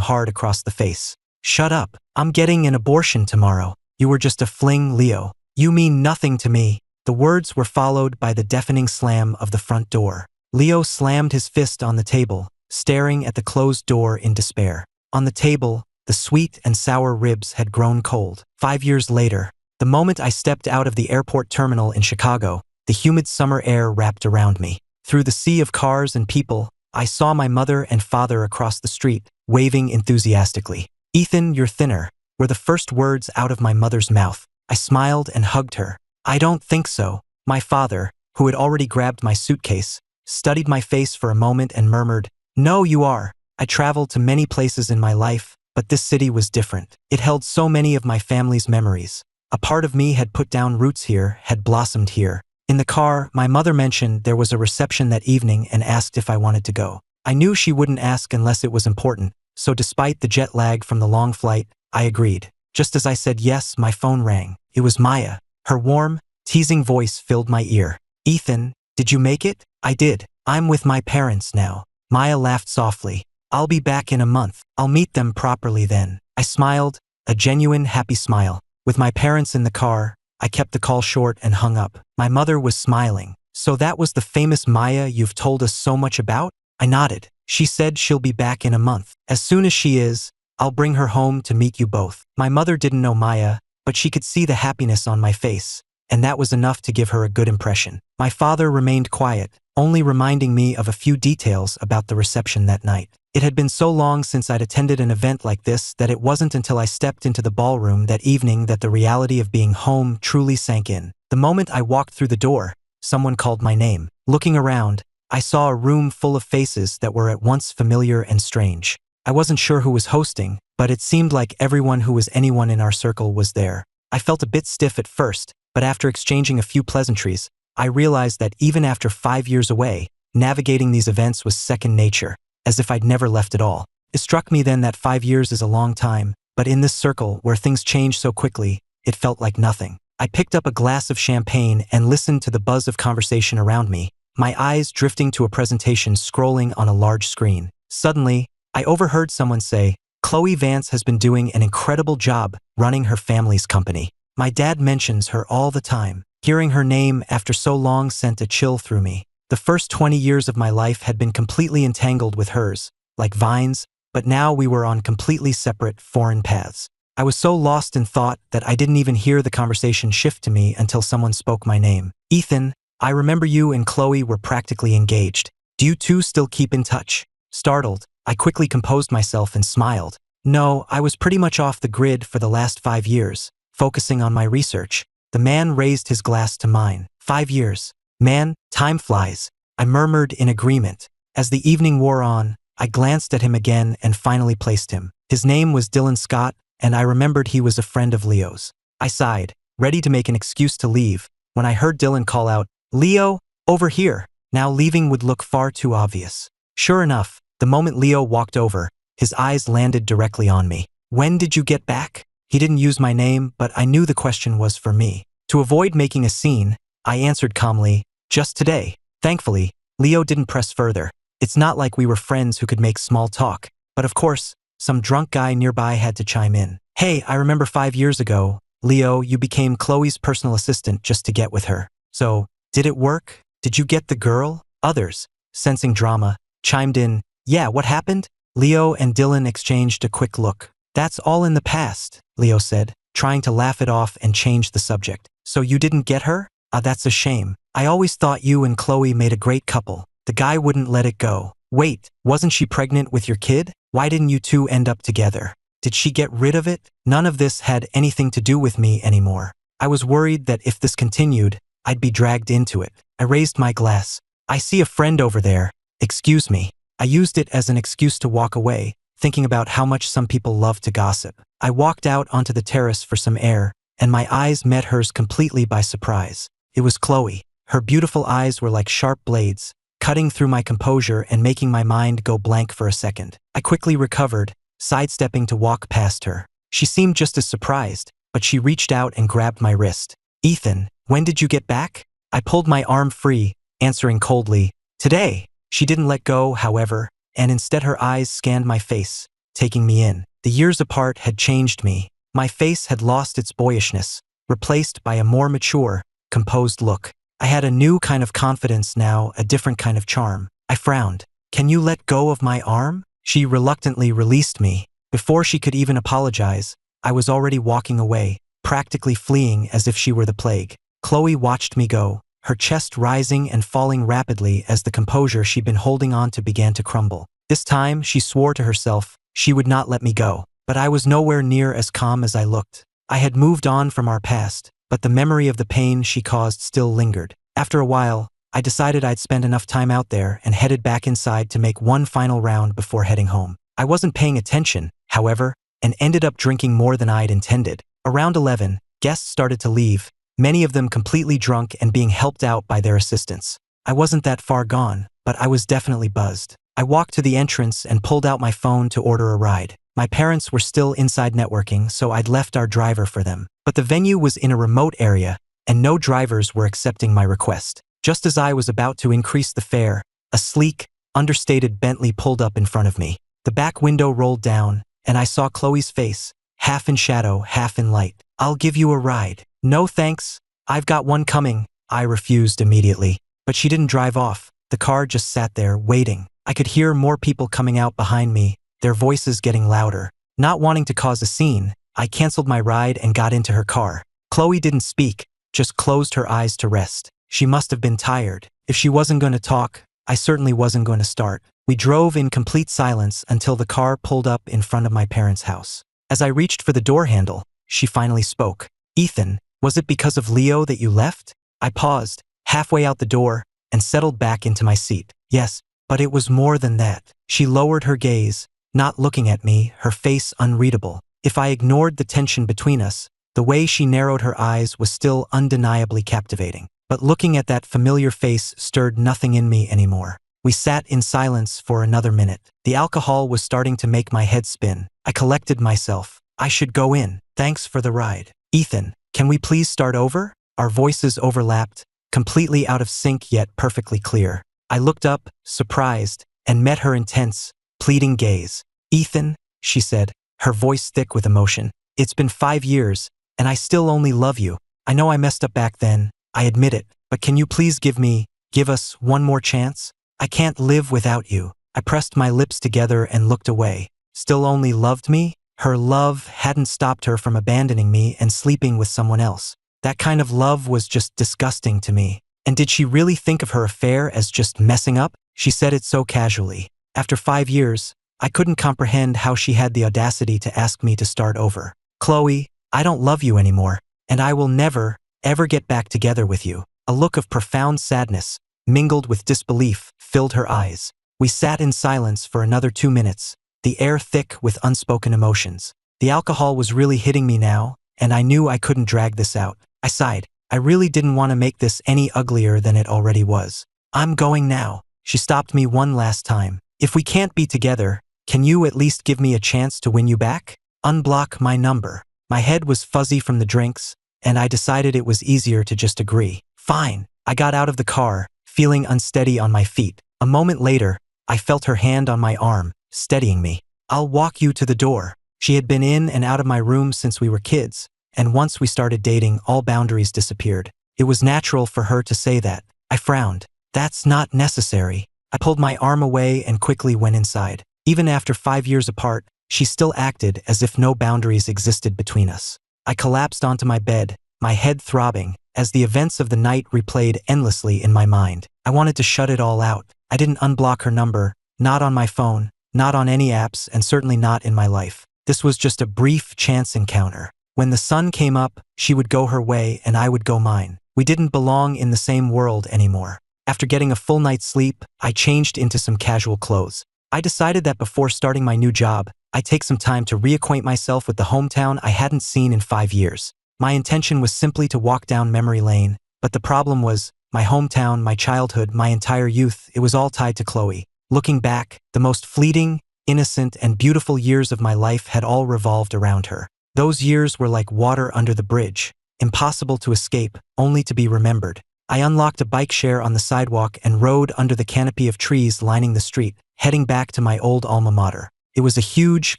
hard across the face. Shut up. I'm getting an abortion tomorrow. You were just a fling, Leo. You mean nothing to me. The words were followed by the deafening slam of the front door. Leo slammed his fist on the table, staring at the closed door in despair. On the table, the sweet and sour ribs had grown cold. 5 years later, the moment I stepped out of the airport terminal in Chicago, the humid summer air wrapped around me. Through the sea of cars and people, I saw my mother and father across the street, waving enthusiastically. Ethan, you're thinner, were the first words out of my mother's mouth. I smiled and hugged her. I don't think so. My father, who had already grabbed my suitcase, studied my face for a moment and murmured, No, you are. I traveled to many places in my life, but this city was different. It held so many of my family's memories. A part of me had put down roots here, had blossomed here. In the car, my mother mentioned there was a reception that evening and asked if I wanted to go. I knew she wouldn't ask unless it was important, so despite the jet lag from the long flight, I agreed. Just as I said yes, my phone rang. It was Maya. Her warm, teasing voice filled my ear. Ethan, did you make it? I did. I'm with my parents now. Maya laughed softly. I'll be back in a month. I'll meet them properly then. I smiled, a genuine, happy smile. With my parents in the car, I kept the call short and hung up. My mother was smiling. So that was the famous Maya you've told us so much about? I nodded. She said she'll be back in a month. As soon as she is, I'll bring her home to meet you both. My mother didn't know Maya, but she could see the happiness on my face, and that was enough to give her a good impression. My father remained quiet, only reminding me of a few details about the reception that night. It had been so long since I'd attended an event like this that it wasn't until I stepped into the ballroom that evening that the reality of being home truly sank in. The moment I walked through the door, someone called my name. Looking around, I saw a room full of faces that were at once familiar and strange. I wasn't sure who was hosting, but it seemed like everyone who was anyone in our circle was there. I felt a bit stiff at first, but after exchanging a few pleasantries, I realized that even after 5 years away, navigating these events was second nature, as if I'd never left at all. It struck me then that 5 years is a long time, but in this circle where things change so quickly, it felt like nothing. I picked up a glass of champagne and listened to the buzz of conversation around me, my eyes drifting to a presentation scrolling on a large screen. Suddenly, I overheard someone say, Chloe Vance has been doing an incredible job running her family's company. My dad mentions her all the time. Hearing her name after so long sent a chill through me. The first 20 years of my life had been completely entangled with hers, like vines, but now we were on completely separate, foreign paths. I was so lost in thought that I didn't even hear the conversation shift to me until someone spoke my name. Ethan, I remember you and Chloe were practically engaged. Do you two still keep in touch? Startled, I quickly composed myself and smiled. No, I was pretty much off the grid for the last 5 years, focusing on my research. The man raised his glass to mine. 5 years. Man, time flies. I murmured in agreement. As the evening wore on, I glanced at him again and finally placed him. His name was Dylan Scott, and I remembered he was a friend of Leo's. I sighed, ready to make an excuse to leave, when I heard Dylan call out, Leo, over here. Now leaving would look far too obvious. Sure enough, the moment Leo walked over, his eyes landed directly on me. When did you get back? He didn't use my name, but I knew the question was for me. To avoid making a scene, I answered calmly, just today. Thankfully, Leo didn't press further. It's not like we were friends who could make small talk, but of course, some drunk guy nearby had to chime in. Hey, I remember 5 years ago, Leo, you became Chloe's personal assistant just to get with her. So, did it work? Did you get the girl? Others, sensing drama, chimed in, yeah, what happened? Leo and Dylan exchanged a quick look. That's all in the past, Leo said, trying to laugh it off and change the subject. So you didn't get her? That's a shame. I always thought you and Chloe made a great couple. The guy wouldn't let it go. Wait, wasn't she pregnant with your kid? Why didn't you two end up together? Did she get rid of it? None of this had anything to do with me anymore. I was worried that if this continued, I'd be dragged into it. I raised my glass. I see a friend over there. Excuse me. I used it as an excuse to walk away, thinking about how much some people love to gossip. I walked out onto the terrace for some air, and my eyes met hers completely by surprise. It was Chloe. Her beautiful eyes were like sharp blades, cutting through my composure and making my mind go blank for a second. I quickly recovered, sidestepping to walk past her. She seemed just as surprised, but she reached out and grabbed my wrist. Ethan, when did you get back? I pulled my arm free, answering coldly, today. She didn't let go, however, and instead her eyes scanned my face, taking me in. The years apart had changed me. My face had lost its boyishness, replaced by a more mature, composed look. I had a new kind of confidence now, a different kind of charm. I frowned. Can you let go of my arm? She reluctantly released me. Before she could even apologize, I was already walking away, practically fleeing as if she were the plague. Chloe watched me go, her chest rising and falling rapidly as the composure she'd been holding on to began to crumble. This time, she swore to herself she would not let me go. But I was nowhere near as calm as I looked. I had moved on from our past, but the memory of the pain she caused still lingered. After a while, I decided I'd spend enough time out there and headed back inside to make one final round before heading home. I wasn't paying attention, however, and ended up drinking more than I'd intended. Around 11, guests started to leave, many of them completely drunk and being helped out by their assistants. I wasn't that far gone, but I was definitely buzzed. I walked to the entrance and pulled out my phone to order a ride. My parents were still inside networking, so I'd left our driver for them. But the venue was in a remote area, and no drivers were accepting my request. Just as I was about to increase the fare, a sleek, understated Bentley pulled up in front of me. The back window rolled down, and I saw Chloe's face, half in shadow, half in light. I'll give you a ride. No thanks, I've got one coming. I refused immediately. But she didn't drive off. The car just sat there, waiting. I could hear more people coming out behind me, their voices getting louder. Not wanting to cause a scene, I canceled my ride and got into her car. Chloe didn't speak, just closed her eyes to rest. She must have been tired. If she wasn't going to talk, I certainly wasn't going to start. We drove in complete silence until the car pulled up in front of my parents' house. As I reached for the door handle, she finally spoke. Ethan, was it because of Leo that you left? I paused, halfway out the door, and settled back into my seat. Yes, but it was more than that. She lowered her gaze, not looking at me, her face unreadable. If I ignored the tension between us, the way she narrowed her eyes was still undeniably captivating. But looking at that familiar face stirred nothing in me anymore. We sat in silence for another minute. The alcohol was starting to make my head spin. I collected myself. I should go in. Thanks for the ride. Ethan, can we please start over? Our voices overlapped, completely out of sync yet perfectly clear. I looked up, surprised, and met her intense, pleading gaze. Ethan, she said, her voice thick with emotion. It's been 5 years, and I still only love you. I know I messed up back then, I admit it, but can you please give us one more chance? I can't live without you. I pressed my lips together and looked away. Still only loved me? Her love hadn't stopped her from abandoning me and sleeping with someone else. That kind of love was just disgusting to me. And did she really think of her affair as just messing up? She said it so casually. After 5 years, I couldn't comprehend how she had the audacity to ask me to start over. Chloe, I don't love you anymore, and I will never, ever get back together with you. A look of profound sadness, mingled with disbelief, filled her eyes. We sat in silence for another 2 minutes, the air thick with unspoken emotions. The alcohol was really hitting me now, and I knew I couldn't drag this out. I sighed. I really didn't want to make this any uglier than it already was. I'm going now. She stopped me one last time. If we can't be together, can you at least give me a chance to win you back? Unblock my number. My head was fuzzy from the drinks, and I decided it was easier to just agree. Fine. I got out of the car, feeling unsteady on my feet. A moment later, I felt her hand on my arm, steadying me. I'll walk you to the door. She had been in and out of my room since we were kids, and once we started dating, all boundaries disappeared. It was natural for her to say that. I frowned. That's not necessary. I pulled my arm away and quickly went inside. Even after 5 years apart, she still acted as if no boundaries existed between us. I collapsed onto my bed, my head throbbing, as the events of the night replayed endlessly in my mind. I wanted to shut it all out. I didn't unblock her number, not on my phone, not on any apps, and certainly not in my life. This was just a brief chance encounter. When the sun came up, she would go her way and I would go mine. We didn't belong in the same world anymore. After getting a full night's sleep, I changed into some casual clothes. I decided that before starting my new job, I'd take some time to reacquaint myself with the hometown I hadn't seen in 5 years. My intention was simply to walk down memory lane, but the problem was, my hometown, my childhood, my entire youth, it was all tied to Chloe. Looking back, the most fleeting, innocent, and beautiful years of my life had all revolved around her. Those years were like water under the bridge. impossible to escape, only to be remembered. I unlocked a bike share on the sidewalk and rode under the canopy of trees lining the street, heading back to my old alma mater. It was a huge,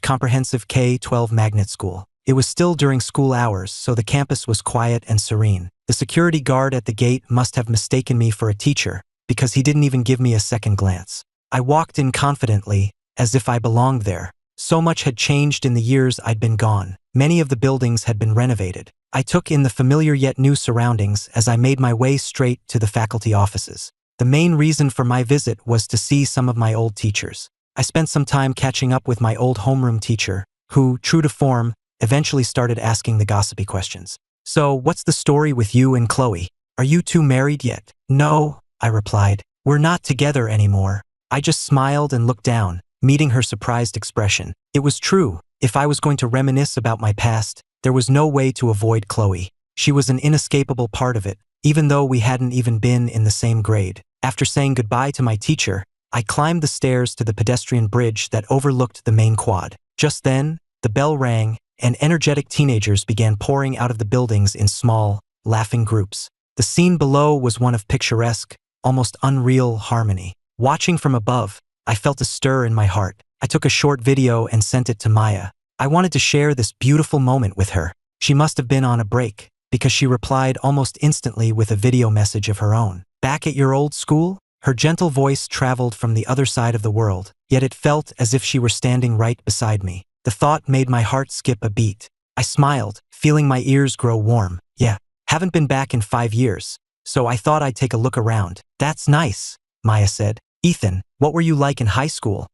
comprehensive K-12 magnet school. It was still during school hours, so the campus was quiet and serene. The security guard at the gate must have mistaken me for a teacher, because he didn't even give me a second glance. I walked in confidently, as if I belonged there. So much had changed in the years I'd been gone. Many of the buildings had been renovated. I took in the familiar yet new surroundings as I made my way straight to the faculty offices. The main reason for my visit was to see some of my old teachers. I spent some time catching up with my old homeroom teacher, who, true to form, eventually started asking the gossipy questions. "So, what's the story with you and Chloe? Are you two married yet?" "No," I replied. "We're not together anymore." I just smiled and looked down, meeting her surprised expression. It was true. If I was going to reminisce about my past, there was no way to avoid Chloe. She was an inescapable part of it, even though we hadn't even been in the same grade. After saying goodbye to my teacher, I climbed the stairs to the pedestrian bridge that overlooked the main quad. Just then, the bell rang, and energetic teenagers began pouring out of the buildings in small, laughing groups. The scene below was one of picturesque, almost unreal harmony. Watching from above, I felt a stir in my heart. I took a short video and sent it to Maya. I wanted to share this beautiful moment with her. She must have been on a break, because she replied almost instantly with a video message of her own. "Back at your old school?" Her gentle voice traveled from the other side of the world, yet it felt as if she were standing right beside me. The thought made my heart skip a beat. I smiled, feeling my ears grow warm. "Yeah, haven't been back in 5 years, so I thought I'd take a look around." "That's nice," Maya said. "Ethan, what were you like in high school?"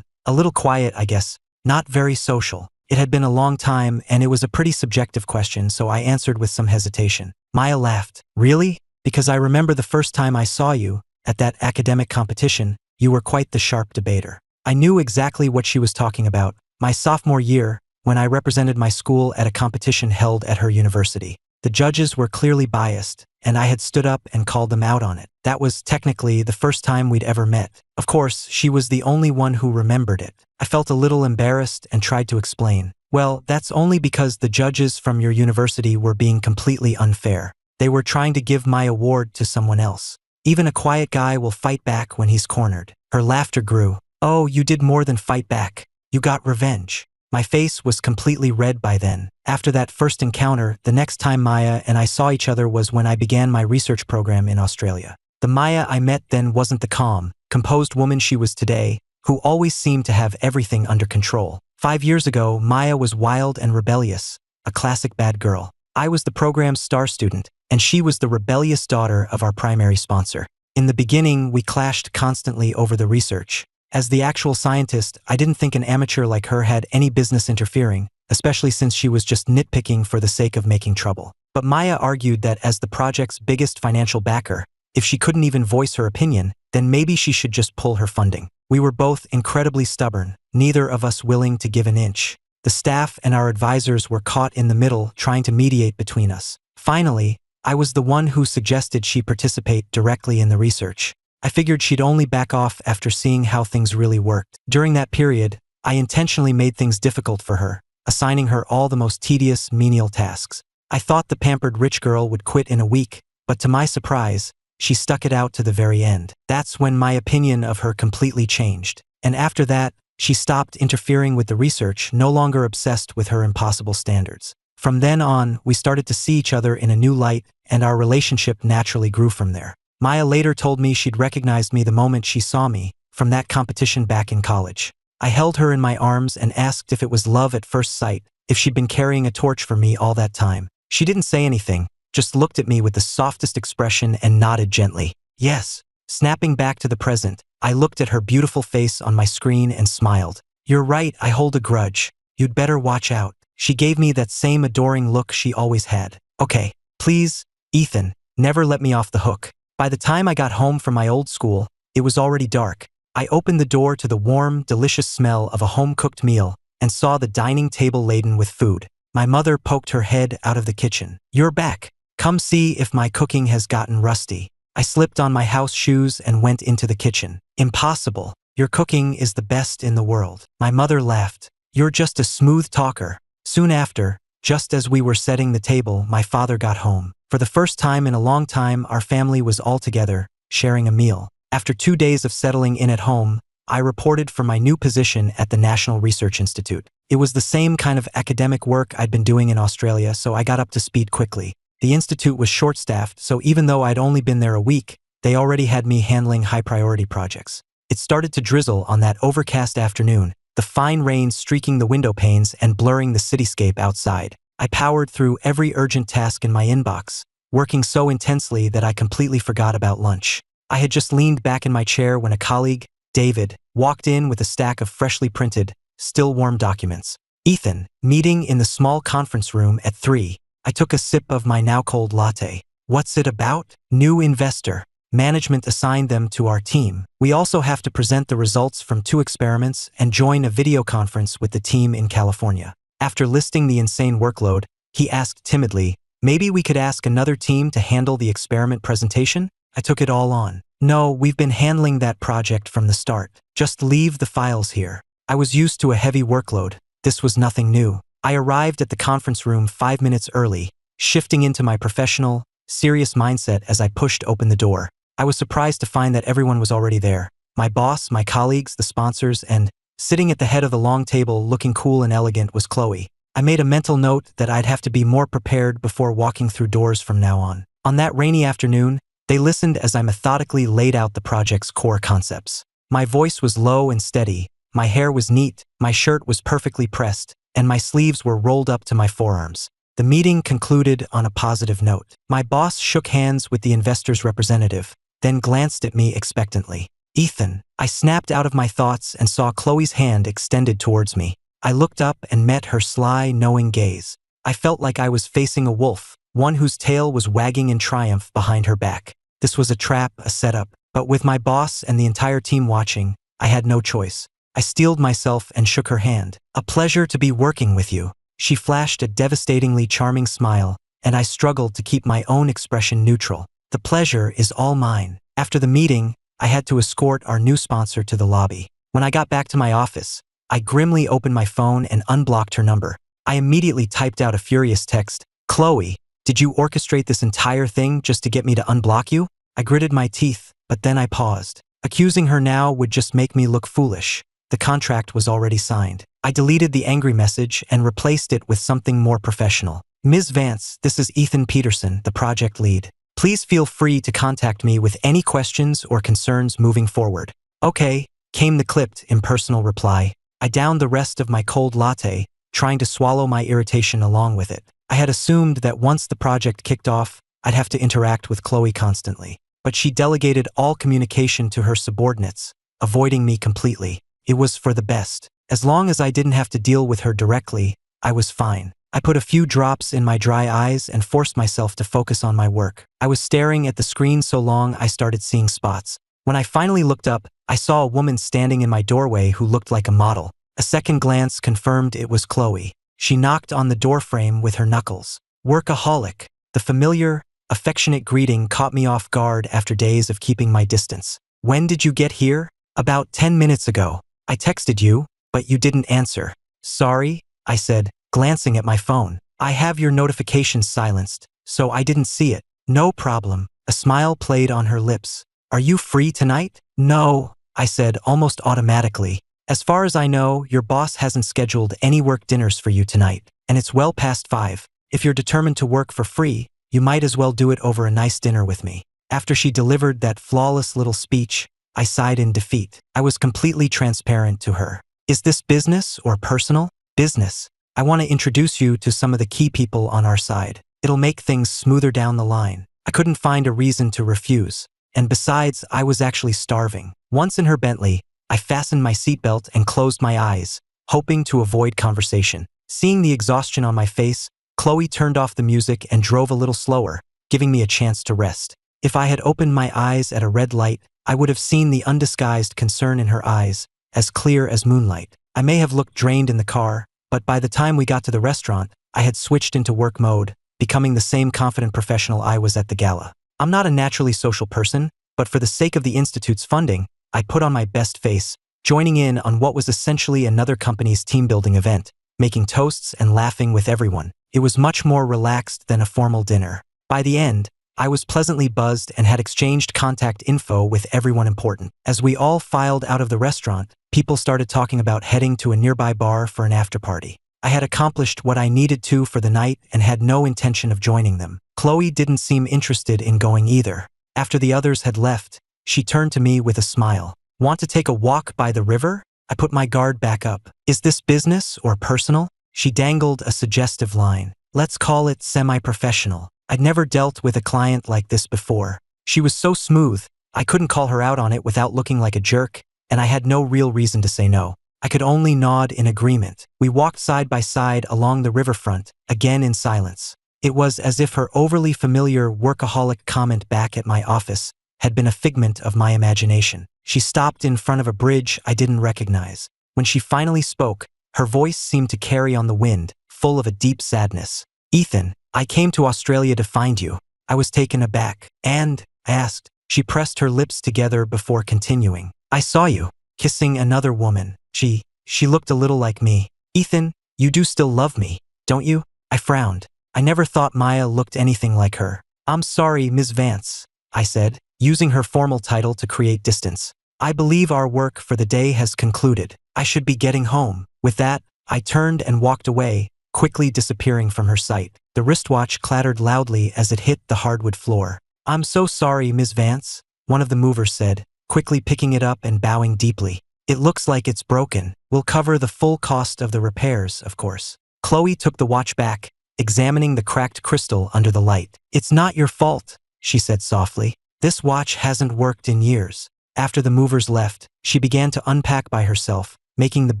A little quiet, I guess. Not very social." It had been a long time, and it was a pretty subjective question, so I answered with some hesitation. Maya laughed. "Really? Because I remember the first time I saw you, at that academic competition, you were quite the sharp debater." I knew exactly what she was talking about. My sophomore year, when I represented my school at a competition held at her university. The judges were clearly biased, and I had stood up and called them out on it. That was technically the first time we'd ever met. Of course, she was the only one who remembered it. I felt a little embarrassed and tried to explain. "Well, that's only because the judges from your university were being completely unfair. They were trying to give my award to someone else. Even a quiet guy will fight back when he's cornered." Her laughter grew. "Oh, you did more than fight back. You got revenge." My face was completely red by then. After that first encounter, the next time Maya and I saw each other was when I began my research program in Australia. The Maya I met then wasn't the calm, composed woman she was today, who always seemed to have everything under control. 5 years ago, Maya was wild and rebellious, a classic bad girl. I was the program's star student, and she was the rebellious daughter of our primary sponsor. In the beginning, we clashed constantly over the research. As the actual scientist, I didn't think an amateur like her had any business interfering, especially since she was just nitpicking for the sake of making trouble. But Maya argued that as the project's biggest financial backer, if she couldn't even voice her opinion, then maybe she should just pull her funding. We were both incredibly stubborn, neither of us willing to give an inch. The staff and our advisors were caught in the middle, trying to mediate between us. Finally, I was the one who suggested she participate directly in the research. I figured she'd only back off after seeing how things really worked. During that period, I intentionally made things difficult for her, assigning her all the most tedious, menial tasks. I thought the pampered rich girl would quit in a week, but to my surprise, she stuck it out to the very end. That's when my opinion of her completely changed. And after that, she stopped interfering with the research, no longer obsessed with her impossible standards. From then on, we started to see each other in a new light, and our relationship naturally grew from there. Maya later told me she'd recognized me the moment she saw me, from that competition back in college. I held her in my arms and asked if it was love at first sight, if she'd been carrying a torch for me all that time. She didn't say anything, just looked at me with the softest expression and nodded gently. "Yes." Snapping back to the present, I looked at her beautiful face on my screen and smiled. "You're right, I hold a grudge. You'd better watch out." She gave me that same adoring look she always had. "Okay, please, Ethan, never let me off the hook." By the time I got home from my old school, it was already dark. I opened the door to the warm, delicious smell of a home-cooked meal and saw the dining table laden with food. My mother poked her head out of the kitchen. "You're back. Come see if my cooking has gotten rusty." I slipped on my house shoes and went into the kitchen. "Impossible. Your cooking is the best in the world." My mother laughed. "You're just a smooth talker." Soon after, Just as we were setting the table, my father got home. For the first time in a long time, our family was all together, sharing a meal. After 2 days of settling in at home, I reported for my new position at the National Research Institute. It was the same kind of academic work I'd been doing in Australia, so I got up to speed quickly. The institute was short-staffed, so even though I'd only been there a week, they already had me handling high-priority projects. It started to drizzle on that overcast afternoon, the fine rain streaking the window panes and blurring the cityscape outside. I powered through every urgent task in my inbox, working so intensely that I completely forgot about lunch. I had just leaned back in my chair when a colleague, David, walked in with a stack of freshly printed, still warm documents. "Ethan, meeting in the small conference room at 3. I took a sip of my now cold latte. "What's it about?" "New investor. Management assigned them to our team. We also have to present the results from 2 experiments and join a video conference with the team in California." After listing the insane workload, he asked timidly, "Maybe we could ask another team to handle the experiment presentation?" I took it all on. "No, we've been handling that project from the start. Just leave the files here." I was used to a heavy workload. This was nothing new. I arrived at the conference room 5 minutes early, shifting into my professional, serious mindset as I pushed open the door. I was surprised to find that everyone was already there. My boss, my colleagues, the sponsors, and sitting at the head of the long table looking cool and elegant was Chloe. I made a mental note that I'd have to be more prepared before walking through doors from now on. On that rainy afternoon, they listened as I methodically laid out the project's core concepts. My voice was low and steady, my hair was neat, my shirt was perfectly pressed, and my sleeves were rolled up to my forearms. The meeting concluded on a positive note. My boss shook hands with the investor's representative, then glanced at me expectantly. "Ethan." I snapped out of my thoughts and saw Chloe's hand extended towards me. I looked up and met her sly, knowing gaze. I felt like I was facing a wolf, one whose tail was wagging in triumph behind her back. This was a trap, a setup, but with my boss and the entire team watching, I had no choice. I steeled myself and shook her hand. "A pleasure to be working with you." She flashed a devastatingly charming smile, and I struggled to keep my own expression neutral. "The pleasure is all mine." After the meeting, I had to escort our new sponsor to the lobby. When I got back to my office, I grimly opened my phone and unblocked her number. I immediately typed out a furious text. "Chloe, did you orchestrate this entire thing just to get me to unblock you?" I gritted my teeth, but then I paused. Accusing her now would just make me look foolish. The contract was already signed. I deleted the angry message and replaced it with something more professional. "Ms. Vance, this is Ethan Peterson, the project lead. Please feel free to contact me with any questions or concerns moving forward." "Okay," came the clipped, impersonal reply. I downed the rest of my cold latte, trying to swallow my irritation along with it. I had assumed that once the project kicked off, I'd have to interact with Chloe constantly. But she delegated all communication to her subordinates, avoiding me completely. It was for the best. As long as I didn't have to deal with her directly, I was fine. I put a few drops in my dry eyes and forced myself to focus on my work. I was staring at the screen so long I started seeing spots. When I finally looked up, I saw a woman standing in my doorway who looked like a model. A second glance confirmed it was Chloe. She knocked on the doorframe with her knuckles. "Workaholic." The familiar, affectionate greeting caught me off guard after days of keeping my distance. "When did you get here?" "About 10 minutes ago. I texted you, but you didn't answer." "Sorry," I said, glancing at my phone. "I have your notifications silenced, so I didn't see it." "No problem." A smile played on her lips. "Are you free tonight?" "No," I said almost automatically. "As far as I know, your boss hasn't scheduled any work dinners for you tonight, and it's well past 5. If you're determined to work for free, you might as well do it over a nice dinner with me." After she delivered that flawless little speech, I sighed in defeat. I was completely transparent to her. "Is this business or personal?" "Business. I want to introduce you to some of the key people on our side. It'll make things smoother down the line." I couldn't find a reason to refuse. And besides, I was actually starving. Once in her Bentley, I fastened my seatbelt and closed my eyes, hoping to avoid conversation. Seeing the exhaustion on my face, Chloe turned off the music and drove a little slower, giving me a chance to rest. If I had opened my eyes at a red light, I would have seen the undisguised concern in her eyes, as clear as moonlight. I may have looked drained in the car, but by the time we got to the restaurant, I had switched into work mode, becoming the same confident professional I was at the gala. I'm not a naturally social person, but for the sake of the Institute's funding, I put on my best face, joining in on what was essentially another company's team-building event, making toasts and laughing with everyone. it was much more relaxed than a formal dinner. By the end, I was pleasantly buzzed and had exchanged contact info with everyone important. As we all filed out of the restaurant, people started talking about heading to a nearby bar for an after-party. I had accomplished what I needed to for the night and had no intention of joining them. Chloe didn't seem interested in going either. After the others had left, she turned to me with a smile. "Want to take a walk by the river?" I put my guard back up. "Is this business or personal?" She dangled a suggestive line. "Let's call it semi-professional." I'd never dealt with a client like this before. She was so smooth, I couldn't call her out on it without looking like a jerk, and I had no real reason to say no. I could only nod in agreement. We walked side by side along the riverfront, again in silence. It was as if her overly familiar workaholic comment back at my office had been a figment of my imagination. She stopped in front of a bridge I didn't recognize. When she finally spoke, her voice seemed to carry on the wind, full of a deep sadness. "Ethan, I came to Australia to find you." I was taken aback. "And?" I asked. She pressed her lips together before continuing. "I saw you kissing another woman. She looked a little like me." "Ethan, you do still love me, don't you?" I frowned. I never thought Maya looked anything like her. "I'm sorry, Ms. Vance," I said, using her formal title to create distance. "I believe our work for the day has concluded. I should be getting home." With that, I turned and walked away, quickly disappearing from her sight. The wristwatch clattered loudly as it hit the hardwood floor. "I'm so sorry, Ms. Vance," one of the movers said, quickly picking it up and bowing deeply. "It looks like it's broken. We'll cover the full cost of the repairs, of course." Chloe took the watch back, examining the cracked crystal under the light. "It's not your fault," she said softly. "This watch hasn't worked in years." After the movers left, she began to unpack by herself, making the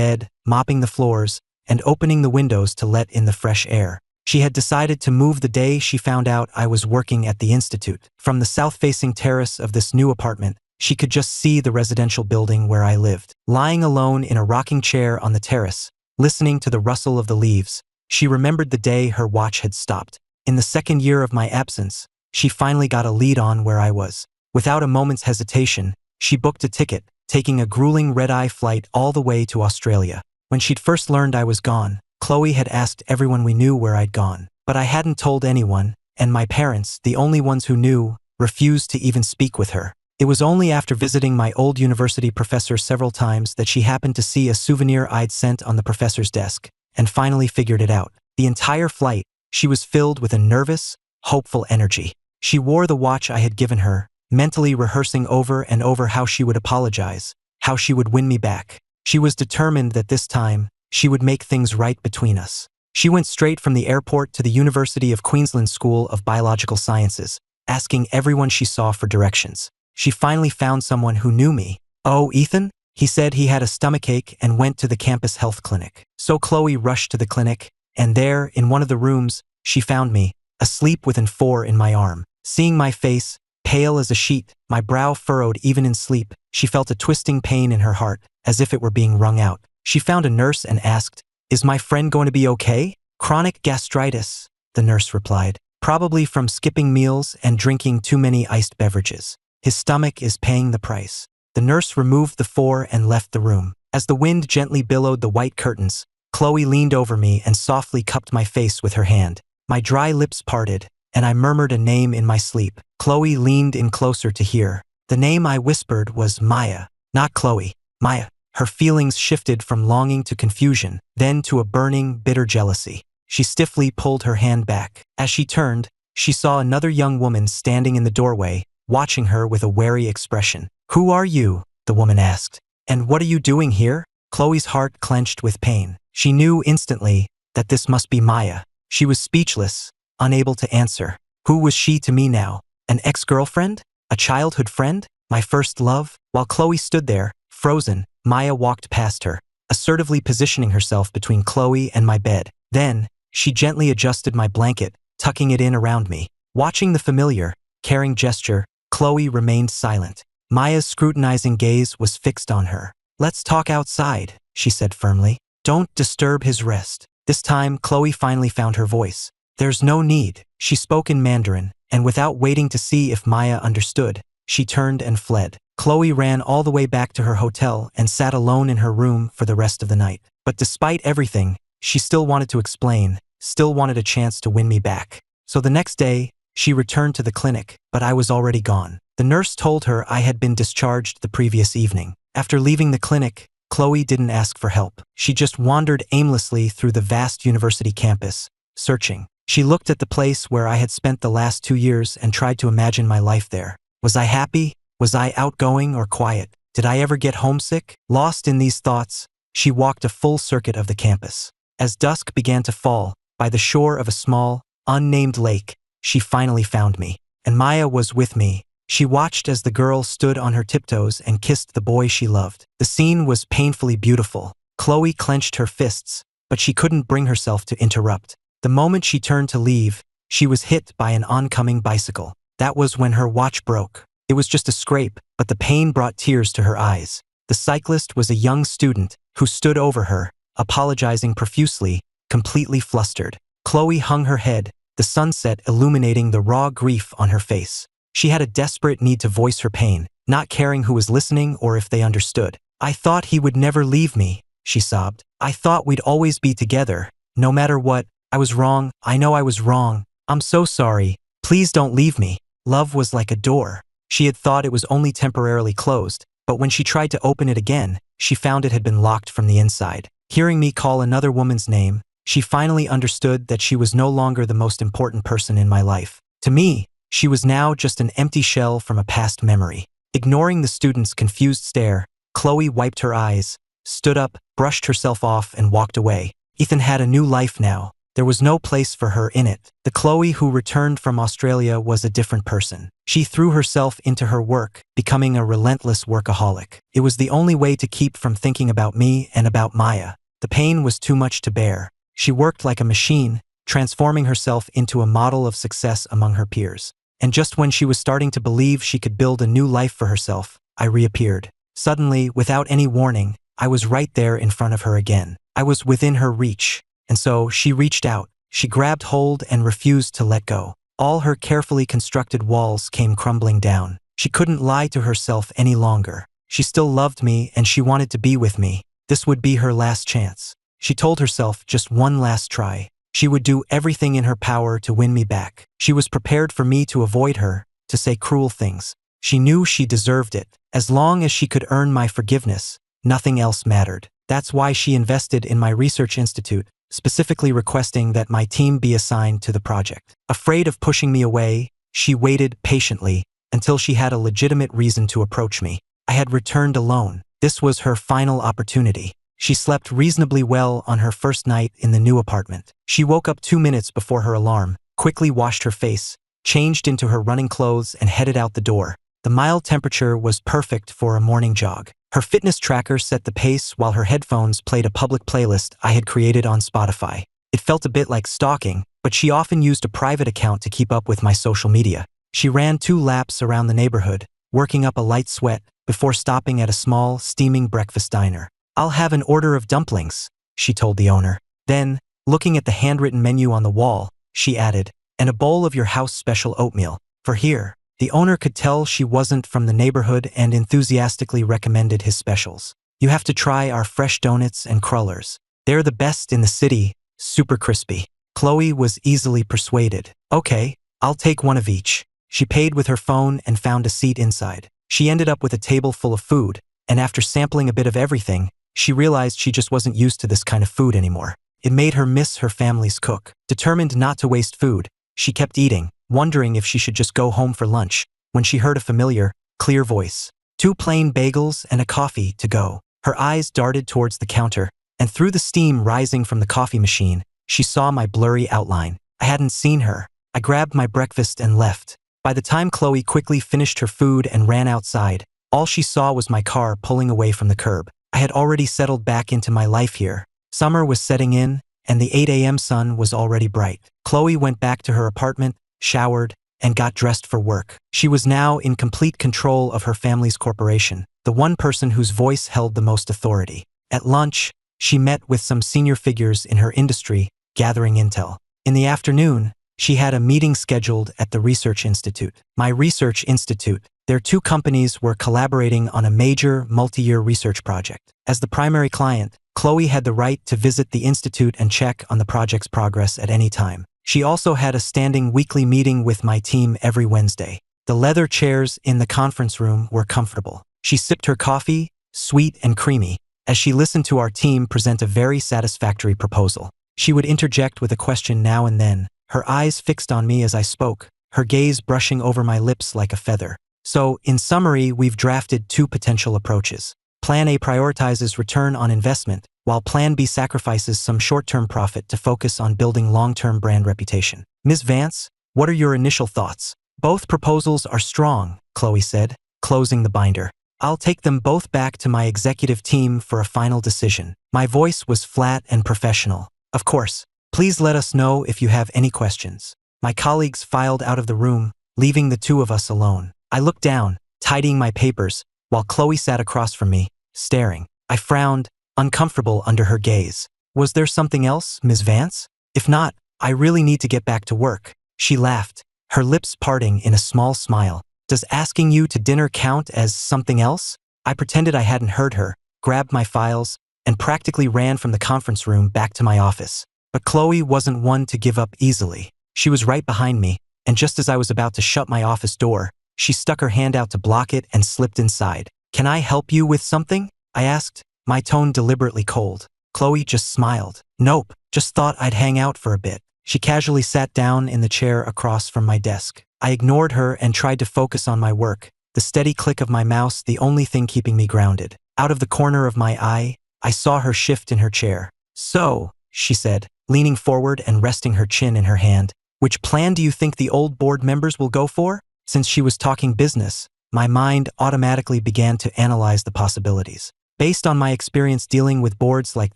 bed, mopping the floors, and opening the windows to let in the fresh air. She had decided to move the day she found out I was working at the institute. From the south-facing terrace of this new apartment, she could just see the residential building where I lived. Lying alone in a rocking chair on the terrace, listening to the rustle of the leaves, she remembered the day her watch had stopped. In the second year of my absence, she finally got a lead on where I was. Without a moment's hesitation, she booked a ticket, taking a grueling red-eye flight all the way to Australia. When she'd first learned I was gone, Chloe had asked everyone we knew where I'd gone. But I hadn't told anyone, and my parents, the only ones who knew, refused to even speak with her. It was only after visiting my old university professor several times that she happened to see a souvenir I'd sent on the professor's desk, and finally figured it out. The entire flight, she was filled with a nervous, hopeful energy. She wore the watch I had given her, mentally rehearsing over and over how she would apologize, how she would win me back. She was determined that this time, she would make things right between us. She went straight from the airport to the University of Queensland School of Biological Sciences, asking everyone she saw for directions. She finally found someone who knew me. "Oh, Ethan?" He said he had a stomachache and went to the campus health clinic. So Chloe rushed to the clinic, and there, in one of the rooms, she found me, asleep with an 4 in my arm. Seeing my face, pale as a sheet, my brow furrowed even in sleep, she felt a twisting pain in her heart, as if it were being wrung out. She found a nurse and asked, "Is my friend going to be okay?" "Chronic gastritis," the nurse replied, "probably from skipping meals and drinking too many iced beverages. His stomach is paying the price." The nurse removed the 4 and left the room. As the wind gently billowed the white curtains, Chloe leaned over me and softly cupped my face with her hand. My dry lips parted, and I murmured a name in my sleep. Chloe leaned in closer to hear. The name I whispered was Maya. Not Chloe, Maya. Her feelings shifted from longing to confusion, then to a burning, bitter jealousy. She stiffly pulled her hand back. As she turned, she saw another young woman standing in the doorway, watching her with a wary expression. "Who are you?" the woman asked. "And what are you doing here?" Chloe's heart clenched with pain. She knew instantly that this must be Maya. She was speechless, unable to answer. Who was she to me now? An ex-girlfriend? A childhood friend? My first love? While Chloe stood there, frozen, Maya walked past her, assertively positioning herself between Chloe and my bed. Then, she gently adjusted my blanket, tucking it in around me. Watching the familiar, caring gesture, Chloe remained silent. Maya's scrutinizing gaze was fixed on her. "Let's talk outside," she said firmly. "Don't disturb his rest." This time, Chloe finally found her voice. "There's no need." She spoke in Mandarin, and without waiting to see if Maya understood, she turned and fled. Chloe ran all the way back to her hotel and sat alone in her room for the rest of the night. But despite everything, she still wanted to explain, still wanted a chance to win me back. So the next day, she returned to the clinic, but I was already gone. The nurse told her I had been discharged the previous evening. After leaving the clinic, Chloe didn't ask for help. She just wandered aimlessly through the vast university campus, searching. She looked at the place where I had spent the last 2 years and tried to imagine my life there. Was I happy? Was I outgoing or quiet? Did I ever get homesick? Lost in these thoughts, she walked a full circuit of the campus. As dusk began to fall, by the shore of a small, unnamed lake, she finally found me. And Maya was with me. She watched as the girl stood on her tiptoes and kissed the boy she loved. The scene was painfully beautiful. Chloe clenched her fists, but she couldn't bring herself to interrupt. The moment she turned to leave, she was hit by an oncoming bicycle. That was when her watch broke. It was just a scrape, but the pain brought tears to her eyes. The cyclist was a young student who stood over her, apologizing profusely, completely flustered. Chloe hung her head, the sunset illuminating the raw grief on her face. She had a desperate need to voice her pain, not caring who was listening or if they understood. "I thought he would never leave me," she sobbed. "I thought we'd always be together, no matter what. I was wrong. I know I was wrong. I'm so sorry. Please don't leave me." Love was like a door. She had thought it was only temporarily closed, but when she tried to open it again, she found it had been locked from the inside. Hearing me call another woman's name, she finally understood that she was no longer the most important person in my life. To me, she was now just an empty shell from a past memory. Ignoring the student's confused stare, Chloe wiped her eyes, stood up, brushed herself off, and walked away. Ethan had a new life now. There was no place for her in it. The Chloe who returned from Australia was a different person. She threw herself into her work, becoming a relentless workaholic. It was the only way to keep from thinking about me and about Maya. The pain was too much to bear. She worked like a machine, transforming herself into a model of success among her peers. And just when she was starting to believe she could build a new life for herself, I reappeared. Suddenly, without any warning, I was right there in front of her again. I was within her reach. And so she reached out. She grabbed hold and refused to let go. All her carefully constructed walls came crumbling down. She couldn't lie to herself any longer. She still loved me and she wanted to be with me. This would be her last chance. She told herself just one last try. She would do everything in her power to win me back. She was prepared for me to avoid her, to say cruel things. She knew she deserved it. As long as she could earn my forgiveness, nothing else mattered. That's why she invested in my research institute, specifically requesting that my team be assigned to the project. Afraid of pushing me away, she waited patiently until she had a legitimate reason to approach me. I had returned alone. This was her final opportunity. She slept reasonably well on her first night in the new apartment. She woke up 2 minutes before her alarm, quickly washed her face, changed into her running clothes, and headed out the door. The mild temperature was perfect for a morning jog. Her fitness tracker set the pace while her headphones played a public playlist I had created on Spotify. It felt a bit like stalking, but she often used a private account to keep up with my social media. She ran 2 laps around the neighborhood, working up a light sweat, before stopping at a small, steaming breakfast diner. "I'll have an order of dumplings," she told the owner. Then, looking at the handwritten menu on the wall, she added, "and a bowl of your house special oatmeal, for here." The owner could tell she wasn't from the neighborhood and enthusiastically recommended his specials. "You have to try our fresh donuts and crullers. They're the best in the city, super crispy." Chloe was easily persuaded. "Okay, I'll take one of each." She paid with her phone and found a seat inside. She ended up with a table full of food, and after sampling a bit of everything, she realized she just wasn't used to this kind of food anymore. It made her miss her family's cook. Determined not to waste food, she kept eating, wondering if she should just go home for lunch, when she heard a familiar, clear voice. "2 plain bagels and a coffee to go." Her eyes darted towards the counter, and through the steam rising from the coffee machine, she saw my blurry outline. I hadn't seen her. I grabbed my breakfast and left. By the time Chloe quickly finished her food and ran outside, all she saw was my car pulling away from the curb. I had already settled back into my life here. Summer was setting in, and the 8 a.m. sun was already bright. Chloe went back to her apartment, showered, and got dressed for work. She was now in complete control of her family's corporation, the one person whose voice held the most authority. At lunch, she met with some senior figures in her industry, gathering intel. In the afternoon, she had a meeting scheduled at the Research Institute. My Research Institute, their 2 companies were collaborating on a major, multi-year research project. As the primary client, Chloe had the right to visit the institute and check on the project's progress at any time. She also had a standing weekly meeting with my team every Wednesday. The leather chairs in the conference room were comfortable. She sipped her coffee, sweet and creamy, as she listened to our team present a very satisfactory proposal. She would interject with a question now and then, her eyes fixed on me as I spoke, her gaze brushing over my lips like a feather. So, in summary, we've drafted two potential approaches. Plan A prioritizes return on investment, while Plan B sacrifices some short-term profit to focus on building long-term brand reputation. Ms. Vance, what are your initial thoughts? Both proposals are strong, Chloe said, closing the binder. I'll take them both back to my executive team for a final decision. My voice was flat and professional. Of course, please let us know if you have any questions. My colleagues filed out of the room, leaving the two of us alone. I looked down, tidying my papers, while Chloe sat across from me, staring. I frowned, uncomfortable under her gaze. Was there something else, Ms. Vance? If not, I really need to get back to work. She laughed, her lips parting in a small smile. Does asking you to dinner count as something else? I pretended I hadn't heard her, grabbed my files, and practically ran from the conference room back to my office. But Chloe wasn't one to give up easily. She was right behind me, and just as I was about to shut my office door, she stuck her hand out to block it and slipped inside. Can I help you with something? I asked, my tone deliberately cold. Chloe just smiled. Nope, just thought I'd hang out for a bit. She casually sat down in the chair across from my desk. I ignored her and tried to focus on my work, the steady click of my mouse the only thing keeping me grounded. Out of the corner of my eye, I saw her shift in her chair. So, she said, leaning forward and resting her chin in her hand, which plan do you think the old board members will go for? Since she was talking business, my mind automatically began to analyze the possibilities. Based on my experience dealing with boards like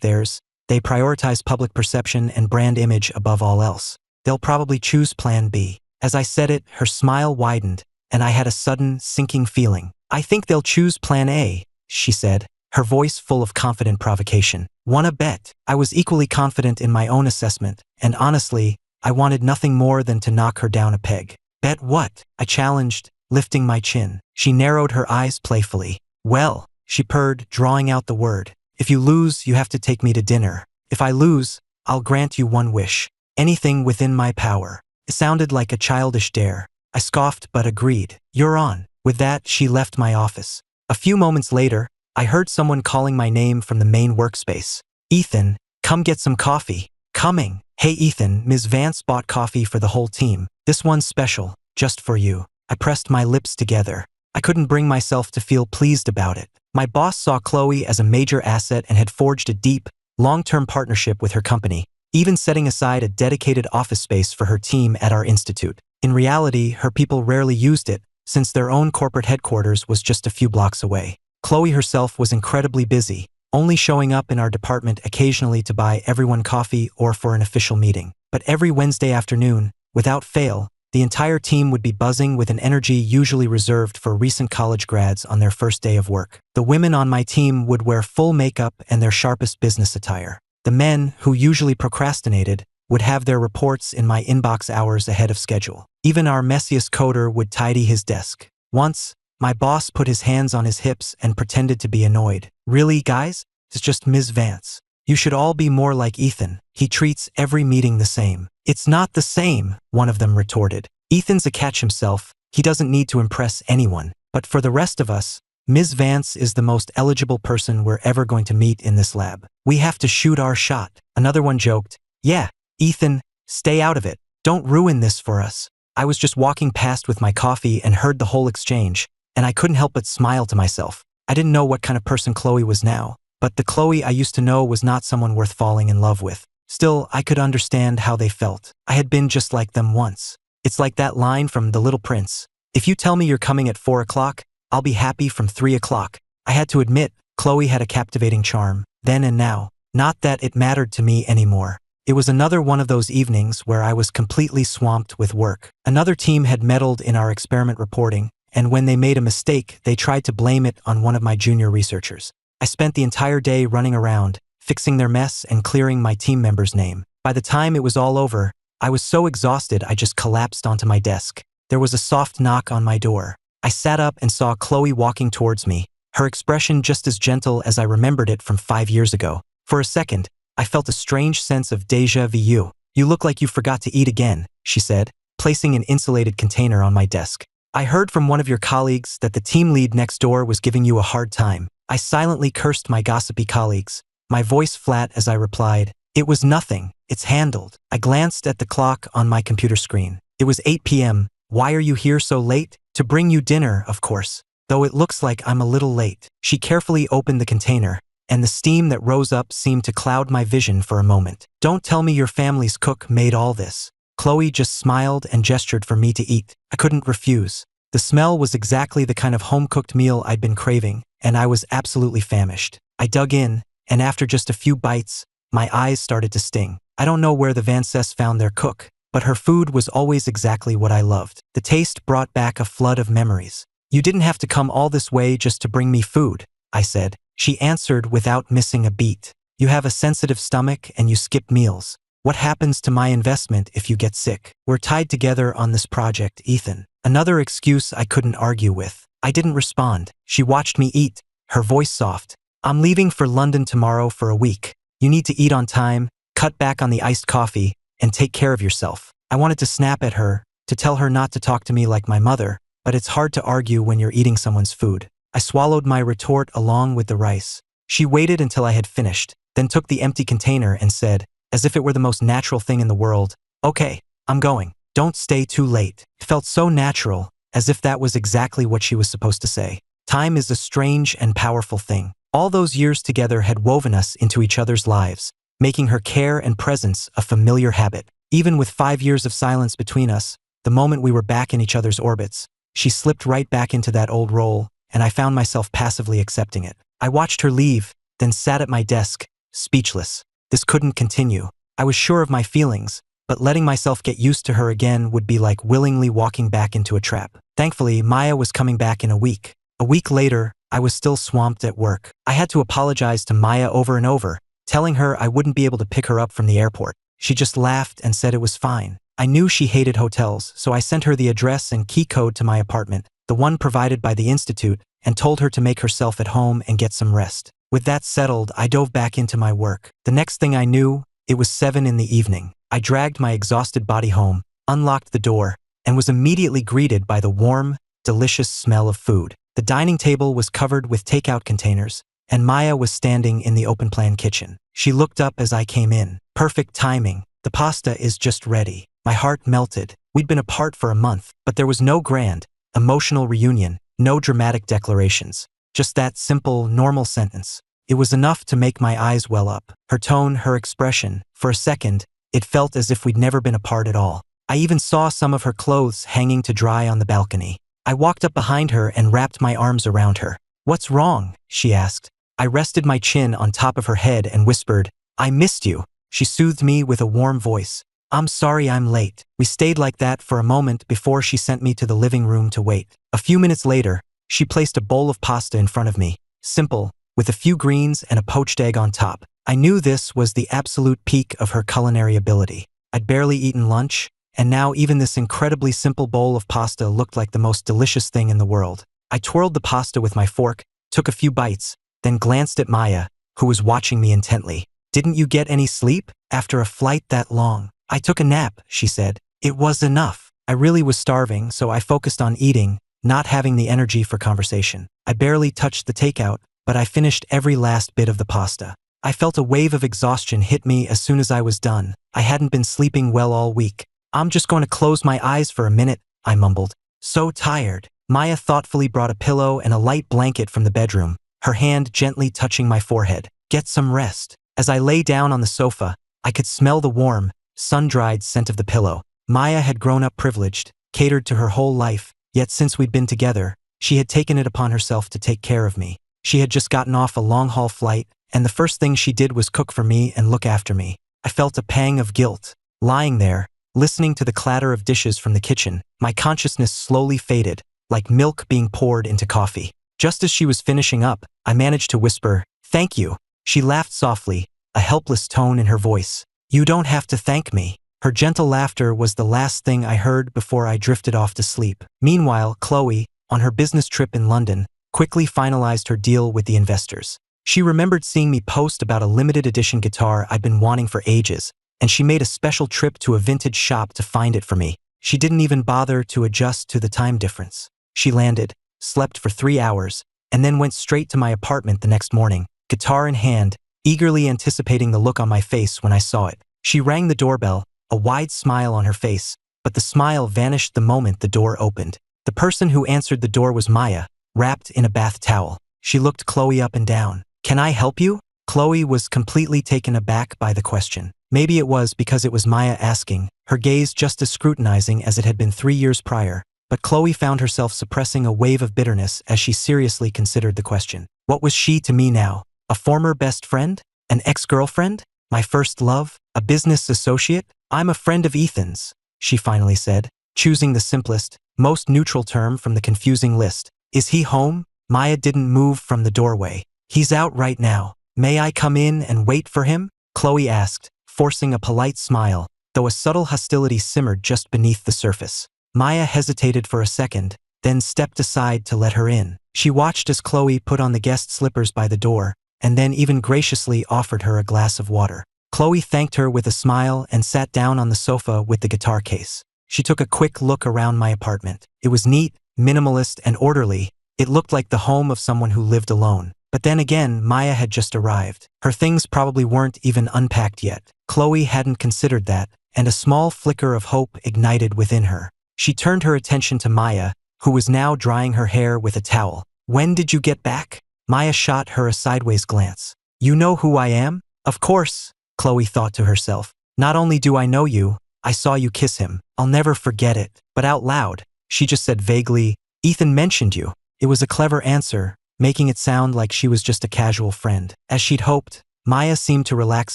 theirs, they prioritize public perception and brand image above all else. They'll probably choose Plan B. As I said it, her smile widened, and I had a sudden, sinking feeling. I think they'll choose Plan A, she said, her voice full of confident provocation. Wanna bet? I was equally confident in my own assessment, and honestly, I wanted nothing more than to knock her down a peg. Bet what? I challenged, lifting my chin. She narrowed her eyes playfully. Well, she purred, drawing out the word. If you lose, you have to take me to dinner. If I lose, I'll grant you one wish. Anything within my power. It sounded like a childish dare. I scoffed but agreed. You're on. With that, she left my office. A few moments later, I heard someone calling my name from the main workspace. Ethan, come get some coffee. Coming. Hey Ethan, Ms. Vance bought coffee for the whole team. This one's special, just for you. I pressed my lips together. I couldn't bring myself to feel pleased about it. My boss saw Chloe as a major asset and had forged a deep, long-term partnership with her company, even setting aside a dedicated office space for her team at our institute. In reality, her people rarely used it, since their own corporate headquarters was just a few blocks away. Chloe herself was incredibly busy, only showing up in our department occasionally to buy everyone coffee or for an official meeting. But every Wednesday afternoon, without fail, the entire team would be buzzing with an energy usually reserved for recent college grads on their first day of work. The women on my team would wear full makeup and their sharpest business attire. The men, who usually procrastinated, would have their reports in my inbox hours ahead of schedule. Even our messiest coder would tidy his desk. Once, my boss put his hands on his hips and pretended to be annoyed. Really, guys? It's just Ms. Vance. You should all be more like Ethan. He treats every meeting the same. It's not the same, one of them retorted. Ethan's a catch himself. He doesn't need to impress anyone. But for the rest of us, Ms. Vance is the most eligible person we're ever going to meet in this lab. We have to shoot our shot. Another one joked, yeah, Ethan, stay out of it. Don't ruin this for us. I was just walking past with my coffee and heard the whole exchange, and I couldn't help but smile to myself. I didn't know what kind of person Chloe was now, but the Chloe I used to know was not someone worth falling in love with. Still, I could understand how they felt. I had been just like them once. It's like that line from The Little Prince. If you tell me you're coming at 4 o'clock, I'll be happy from 3 o'clock. I had to admit, Chloe had a captivating charm, then and now. Not that it mattered to me anymore. It was another one of those evenings where I was completely swamped with work. Another team had meddled in our experiment reporting, and when they made a mistake, they tried to blame it on one of my junior researchers. I spent the entire day running around, fixing their mess and clearing my team member's name. By the time it was all over, I was so exhausted I just collapsed onto my desk. There was a soft knock on my door. I sat up and saw Chloe walking towards me, her expression just as gentle as I remembered it from 5 years ago. For a second, I felt a strange sense of déjà vu. You look like you forgot to eat again, she said, placing an insulated container on my desk. I heard from one of your colleagues that the team lead next door was giving you a hard time. I silently cursed my gossipy colleagues, my voice flat as I replied, "It was nothing, it's handled." I glanced at the clock on my computer screen. It was 8 p.m. "Why are you here so late?" "To bring you dinner, of course. Though it looks like I'm a little late." She carefully opened the container, and the steam that rose up seemed to cloud my vision for a moment. "Don't tell me your family's cook made all this." Chloe just smiled and gestured for me to eat. I couldn't refuse. The smell was exactly the kind of home-cooked meal I'd been craving, and I was absolutely famished. I dug in, and after just a few bites, my eyes started to sting. I don't know where the Fiancée found their cook, but her food was always exactly what I loved. The taste brought back a flood of memories. "You didn't have to come all this way just to bring me food," I said. She answered without missing a beat. "You have a sensitive stomach and you skip meals. What happens to my investment if you get sick? We're tied together on this project, Ethan." Another excuse I couldn't argue with. I didn't respond. She watched me eat, her voice soft. "I'm leaving for London tomorrow for a week. You need to eat on time, cut back on the iced coffee, and take care of yourself." I wanted to snap at her, to tell her not to talk to me like my mother, but it's hard to argue when you're eating someone's food. I swallowed my retort along with the rice. She waited until I had finished, then took the empty container and said, as if it were the most natural thing in the world, "Okay, I'm going. Don't stay too late." It felt so natural, as if that was exactly what she was supposed to say. Time is a strange and powerful thing. All those years together had woven us into each other's lives, making her care and presence a familiar habit. Even with 5 years of silence between us, the moment we were back in each other's orbits, she slipped right back into that old role, and I found myself passively accepting it. I watched her leave, then sat at my desk, speechless. This couldn't continue. I was sure of my feelings, but letting myself get used to her again would be like willingly walking back into a trap. Thankfully, Maya was coming back in a week. A week later, I was still swamped at work. I had to apologize to Maya over and over, telling her I wouldn't be able to pick her up from the airport. She just laughed and said it was fine. I knew she hated hotels, so I sent her the address and key code to my apartment, the one provided by the Institute, and told her to make herself at home and get some rest. With that settled, I dove back into my work. The next thing I knew, it was 7 in the evening. I dragged my exhausted body home, unlocked the door, and was immediately greeted by the warm, delicious smell of food. The dining table was covered with takeout containers, and Maya was standing in the open-plan kitchen. She looked up as I came in. Perfect timing. "The pasta is just ready." My heart melted. We'd been apart for a month, but there was no grand, emotional reunion, no dramatic declarations. Just that simple, normal sentence. It was enough to make my eyes well up. Her tone, her expression. For a second, it felt as if we'd never been apart at all. I even saw some of her clothes hanging to dry on the balcony. I walked up behind her and wrapped my arms around her. "What's wrong?" she asked. I rested my chin on top of her head and whispered, "I missed you." She soothed me with a warm voice. "I'm sorry I'm late." We stayed like that for a moment before she sent me to the living room to wait. A few minutes later, she placed a bowl of pasta in front of me. Simple, with a few greens and a poached egg on top. I knew this was the absolute peak of her culinary ability. I'd barely eaten lunch, and now even this incredibly simple bowl of pasta looked like the most delicious thing in the world. I twirled the pasta with my fork, took a few bites, then glanced at Maya, who was watching me intently. "Didn't you get any sleep after a flight that long?" "I took a nap," she said. "It was enough." I really was starving, so I focused on eating, not having the energy for conversation. I barely touched the takeout, but I finished every last bit of the pasta. I felt a wave of exhaustion hit me as soon as I was done. I hadn't been sleeping well all week. "I'm just going to close my eyes for a minute," I mumbled. "So tired." Maya thoughtfully brought a pillow and a light blanket from the bedroom, her hand gently touching my forehead. "Get some rest." As I lay down on the sofa, I could smell the warm, sun-dried scent of the pillow. Maya had grown up privileged, catered to her whole life, yet since we'd been together, she had taken it upon herself to take care of me. She had just gotten off a long-haul flight, and the first thing she did was cook for me and look after me. I felt a pang of guilt. Lying there, listening to the clatter of dishes from the kitchen, my consciousness slowly faded, like milk being poured into coffee. Just as she was finishing up, I managed to whisper, "Thank you." She laughed softly, a helpless tone in her voice. "You don't have to thank me." Her gentle laughter was the last thing I heard before I drifted off to sleep. Meanwhile, Chloe, on her business trip in London, quickly finalized her deal with the investors. She remembered seeing me post about a limited edition guitar I'd been wanting for ages, and she made a special trip to a vintage shop to find it for me. She didn't even bother to adjust to the time difference. She landed, slept for 3 hours, and then went straight to my apartment the next morning, guitar in hand, eagerly anticipating the look on my face when I saw it. She rang the doorbell, a wide smile on her face, but the smile vanished the moment the door opened. The person who answered the door was Maya, wrapped in a bath towel. She looked Chloe up and down. "Can I help you?" Chloe was completely taken aback by the question. Maybe it was because it was Maya asking, her gaze just as scrutinizing as it had been 3 years prior, but Chloe found herself suppressing a wave of bitterness as she seriously considered the question. What was she to me now? A former best friend? An ex-girlfriend? My first love? A business associate? "I'm a friend of Ethan's," she finally said, choosing the simplest, most neutral term from the confusing list. "Is he home?" Maya didn't move from the doorway. "He's out right now. May I come in and wait for him?" Chloe asked, forcing a polite smile, though a subtle hostility simmered just beneath the surface. Maya hesitated for a second, then stepped aside to let her in. She watched as Chloe put on the guest slippers by the door, and then even graciously offered her a glass of water. Chloe thanked her with a smile and sat down on the sofa with the guitar case. She took a quick look around my apartment. It was neat, minimalist, and orderly. It looked like the home of someone who lived alone. But then again, Maya had just arrived. Her things probably weren't even unpacked yet. Chloe hadn't considered that, and a small flicker of hope ignited within her. She turned her attention to Maya, who was now drying her hair with a towel. "When did you get back?" Maya shot her a sideways glance. "You know who I am?" "Of course," Chloe thought to herself. "Not only do I know you, I saw you kiss him. I'll never forget it." But out loud, she just said vaguely, "Ethan mentioned you." It was a clever answer, making it sound like she was just a casual friend. As she'd hoped, Maya seemed to relax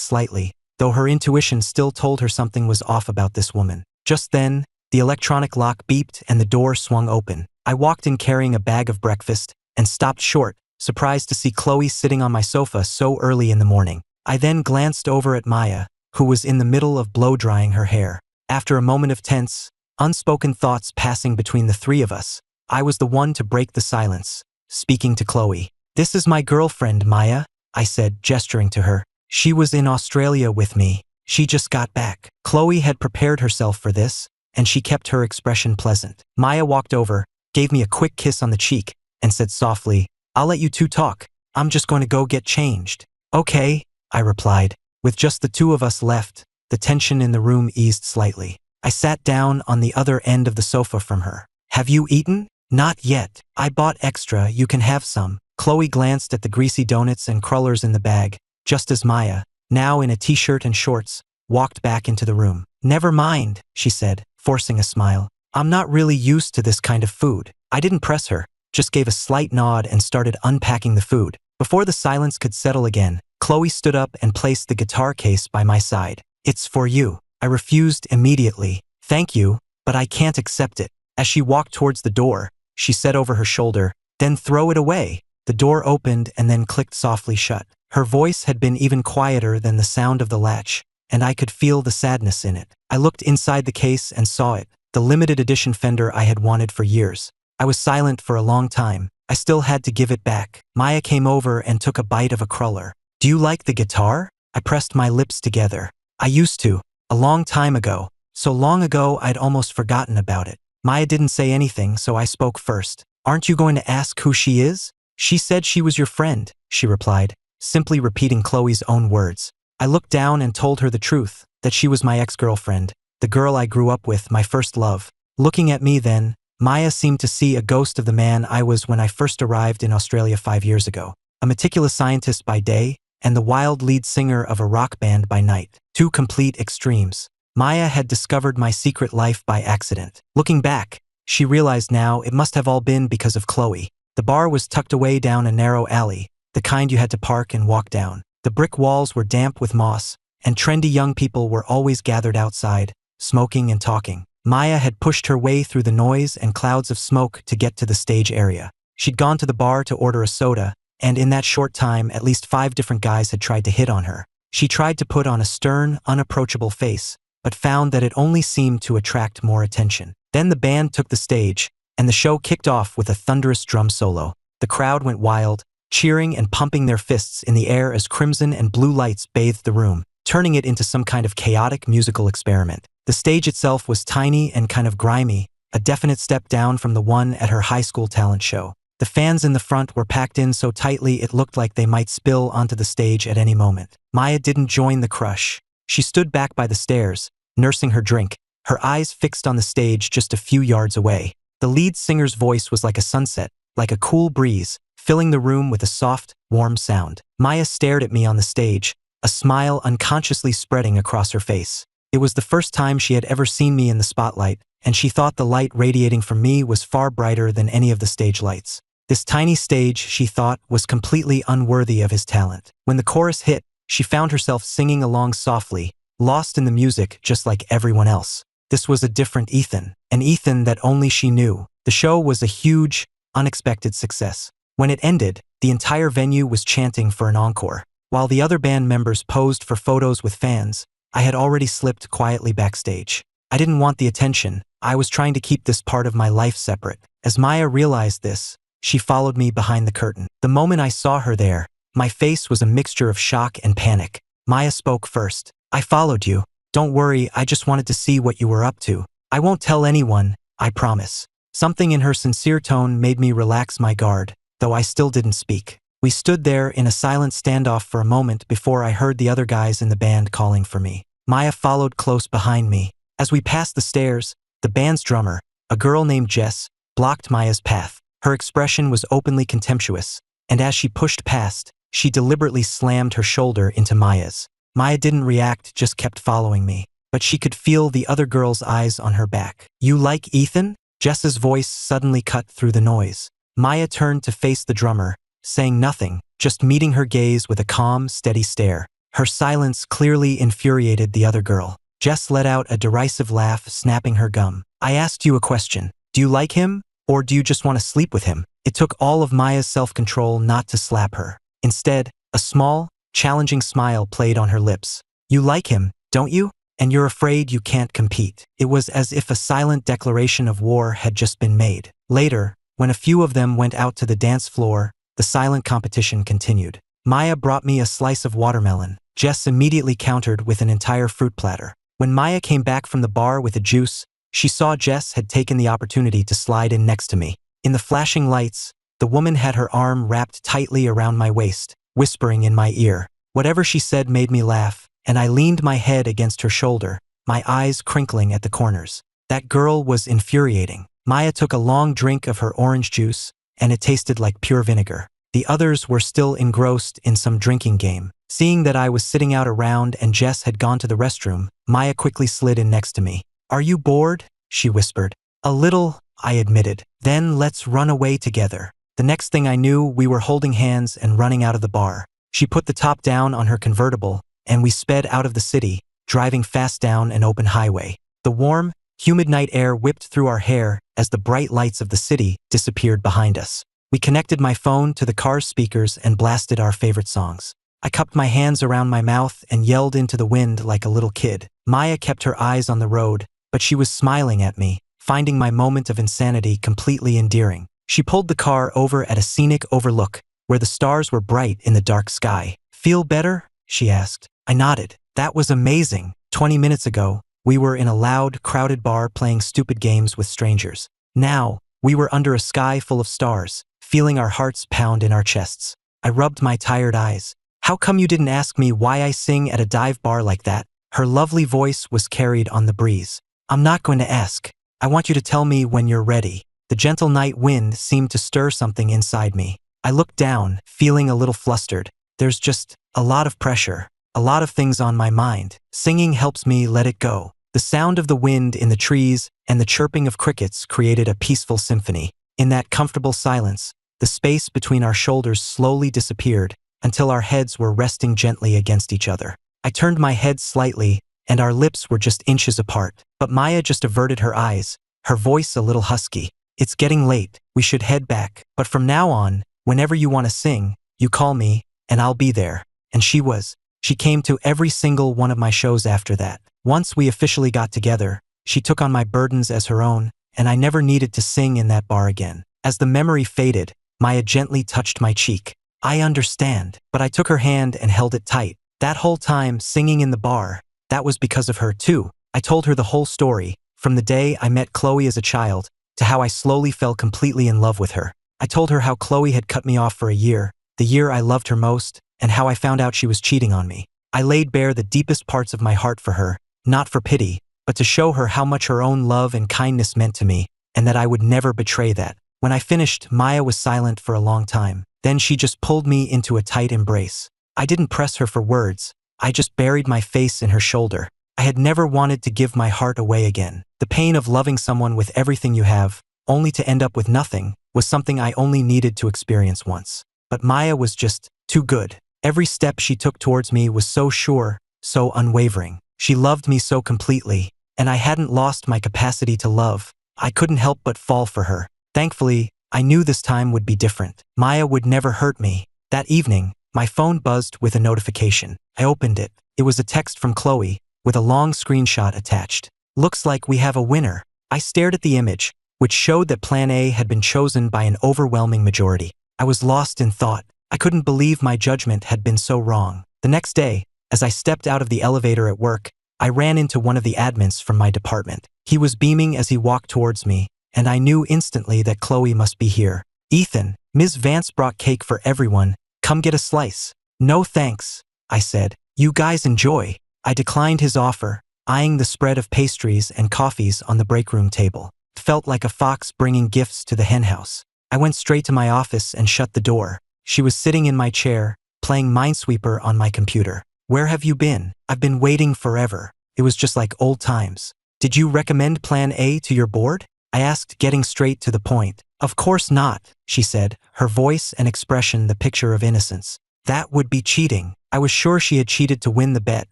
slightly, though her intuition still told her something was off about this woman. Just then, the electronic lock beeped and the door swung open. I walked in carrying a bag of breakfast and stopped short, surprised to see Chloe sitting on my sofa so early in the morning. I then glanced over at Maya, who was in the middle of blow-drying her hair. After a moment of tense, unspoken thoughts passing between the three of us, I was the one to break the silence, speaking to Chloe. "This is my girlfriend, Maya," I said, gesturing to her. "She was in Australia with me. She just got back." Chloe had prepared herself for this, and she kept her expression pleasant. Maya walked over, gave me a quick kiss on the cheek, and said softly, "I'll let you two talk. I'm just going to go get changed." "Okay," I replied. With just the two of us left, the tension in the room eased slightly. I sat down on the other end of the sofa from her. "Have you eaten?" "Not yet. I bought extra, you can have some." Chloe glanced at the greasy donuts and crullers in the bag, just as Maya, now in a t-shirt and shorts, walked back into the room. "Never mind," she said, forcing a smile. "I'm not really used to this kind of food." I didn't press her, just gave a slight nod and started unpacking the food. Before the silence could settle again, Chloe stood up and placed the guitar case by my side. "It's for you." I refused immediately. "Thank you, but I can't accept it." As she walked towards the door, she said over her shoulder, "Then throw it away." The door opened and then clicked softly shut. Her voice had been even quieter than the sound of the latch, and I could feel the sadness in it. I looked inside the case and saw it, the limited edition Fender I had wanted for years. I was silent for a long time. I still had to give it back. Maya came over and took a bite of a cruller. "Do you like the guitar?" I pressed my lips together. "I used to, a long time ago. So long ago I'd almost forgotten about it." Maya didn't say anything, so I spoke first. "Aren't you going to ask who she is?" "She said she was your friend," she replied, simply repeating Chloe's own words. I looked down and told her the truth, that she was my ex-girlfriend, the girl I grew up with, my first love. Looking at me then, Maya seemed to see a ghost of the man I was when I first arrived in Australia 5 years ago. A meticulous scientist by day, and the wild lead singer of a rock band by night. Two complete extremes. Maya had discovered my secret life by accident. Looking back, she realized now it must have all been because of Chloe. The bar was tucked away down a narrow alley, the kind you had to park and walk down. The brick walls were damp with moss, and trendy young people were always gathered outside, smoking and talking. Maya had pushed her way through the noise and clouds of smoke to get to the stage area. She'd gone to the bar to order a soda, and in that short time at least 5 different guys had tried to hit on her. She tried to put on a stern, unapproachable face, but found that it only seemed to attract more attention. Then the band took the stage, and the show kicked off with a thunderous drum solo. The crowd went wild, cheering and pumping their fists in the air as crimson and blue lights bathed the room, turning it into some kind of chaotic musical experiment. The stage itself was tiny and kind of grimy, a definite step down from the one at her high school talent show. The fans in the front were packed in so tightly it looked like they might spill onto the stage at any moment. Maya didn't join the crush. She stood back by the stairs, nursing her drink, her eyes fixed on the stage just a few yards away. The lead singer's voice was like a sunset, like a cool breeze, filling the room with a soft, warm sound. Maya stared at me on the stage, a smile unconsciously spreading across her face. It was the first time she had ever seen me in the spotlight, and she thought the light radiating from me was far brighter than any of the stage lights. This tiny stage, she thought, was completely unworthy of his talent. When the chorus hit, she found herself singing along softly, lost in the music just like everyone else. This was a different Ethan, an Ethan that only she knew. The show was a huge, unexpected success. When it ended, the entire venue was chanting for an encore. While the other band members posed for photos with fans, I had already slipped quietly backstage. I didn't want the attention. I was trying to keep this part of my life separate. As Maya realized this, she followed me behind the curtain. The moment I saw her there, my face was a mixture of shock and panic. Maya spoke first. "I followed you. Don't worry, I just wanted to see what you were up to. I won't tell anyone, I promise." Something in her sincere tone made me relax my guard, though I still didn't speak. We stood there in a silent standoff for a moment before I heard the other guys in the band calling for me. Maya followed close behind me. As we passed the stairs, the band's drummer, a girl named Jess, blocked Maya's path. Her expression was openly contemptuous, and as she pushed past, she deliberately slammed her shoulder into Maya's. Maya didn't react, just kept following me, but she could feel the other girl's eyes on her back. "You like Ethan?" Jess's voice suddenly cut through the noise. Maya turned to face the drummer, saying nothing, just meeting her gaze with a calm, steady stare. Her silence clearly infuriated the other girl. Jess let out a derisive laugh, snapping her gum. "I asked you a question. Do you like him, or do you just want to sleep with him?" It took all of Maya's self-control not to slap her. Instead, a small, challenging smile played on her lips. "You like him, don't you? And you're afraid you can't compete." It was as if a silent declaration of war had just been made. Later, when a few of them went out to the dance floor, the silent competition continued. Maya brought me a slice of watermelon. Jess immediately countered with an entire fruit platter. When Maya came back from the bar with a juice, she saw Jess had taken the opportunity to slide in next to me. In the flashing lights, the woman had her arm wrapped tightly around my waist, whispering in my ear. Whatever she said made me laugh, and I leaned my head against her shoulder, my eyes crinkling at the corners. That girl was infuriating. Maya took a long drink of her orange juice, and it tasted like pure vinegar. The others were still engrossed in some drinking game. Seeing that I was sitting out around and Jess had gone to the restroom, Maya quickly slid in next to me. "Are you bored?" she whispered. "A little," I admitted. "Then let's run away together." The next thing I knew, we were holding hands and running out of the bar. She put the top down on her convertible, and we sped out of the city, driving fast down an open highway. The warm, humid night air whipped through our hair as the bright lights of the city disappeared behind us. We connected my phone to the car's speakers and blasted our favorite songs. I cupped my hands around my mouth and yelled into the wind like a little kid. Maya kept her eyes on the road, but she was smiling at me, finding my moment of insanity completely endearing. She pulled the car over at a scenic overlook, where the stars were bright in the dark sky. "Feel better?" she asked. I nodded. "That was amazing. 20 minutes ago, we were in a loud, crowded bar playing stupid games with strangers. Now, we were under a sky full of stars, feeling our hearts pound in our chests." I rubbed my tired eyes. "How come you didn't ask me why I sing at a dive bar like that?" Her lovely voice was carried on the breeze. "I'm not going to ask. I want you to tell me when you're ready." The gentle night wind seemed to stir something inside me. I looked down, feeling a little flustered. There's just a lot of pressure, a lot of things on my mind. Singing helps me let it go. The sound of the wind in the trees and the chirping of crickets created a peaceful symphony. In that comfortable silence, the space between our shoulders slowly disappeared until our heads were resting gently against each other. I turned my head slightly, and our lips were just inches apart. But Maya just averted her eyes, her voice a little husky. "It's getting late. We should head back. But from now on, whenever you want to sing, you call me, and I'll be there." And she came to every single one of my shows after that. Once we officially got together, she took on my burdens as her own, and I never needed to sing in that bar again. As the memory faded, Maya gently touched my cheek. I understand. But I took her hand and held it tight. That whole time, singing in the bar, that was because of her too. I told her the whole story, from the day I met Chloe as a child, to how I slowly fell completely in love with her. I told her how Chloe had cut me off for a year, the year I loved her most, and how I found out she was cheating on me. I laid bare the deepest parts of my heart for her, not for pity, but to show her how much her own love and kindness meant to me, and that I would never betray that. When I finished, Maya was silent for a long time. Then she just pulled me into a tight embrace. I didn't press her for words. I just buried my face in her shoulder. I had never wanted to give my heart away again. The pain of loving someone with everything you have, only to end up with nothing, was something I only needed to experience once. But Maya was just too good. Every step she took towards me was so sure, so unwavering. She loved me so completely, and I hadn't lost my capacity to love. I couldn't help but fall for her. Thankfully, I knew this time would be different. Maya would never hurt me. That evening, my phone buzzed with a notification. I opened it. It was a text from Chloe, with a long screenshot attached. Looks like we have a winner. I stared at the image, which showed that Plan A had been chosen by an overwhelming majority. I was lost in thought. I couldn't believe my judgment had been so wrong. The next day, as I stepped out of the elevator at work, I ran into one of the admins from my department. He was beaming as he walked towards me, and I knew instantly that Chloe must be here. "Ethan, Ms. Vance brought cake for everyone. Come get a slice." "No thanks," I said. "You guys enjoy." I declined his offer, eyeing the spread of pastries and coffees on the break room table. It felt like a fox bringing gifts to the henhouse. I went straight to my office and shut the door. She was sitting in my chair, playing Minesweeper on my computer. "Where have you been? I've been waiting forever." It was just like old times. "Did you recommend Plan A to your board?" I asked, getting straight to the point. "Of course not," she said, her voice and expression the picture of innocence. "That would be cheating." I was sure she had cheated to win the bet,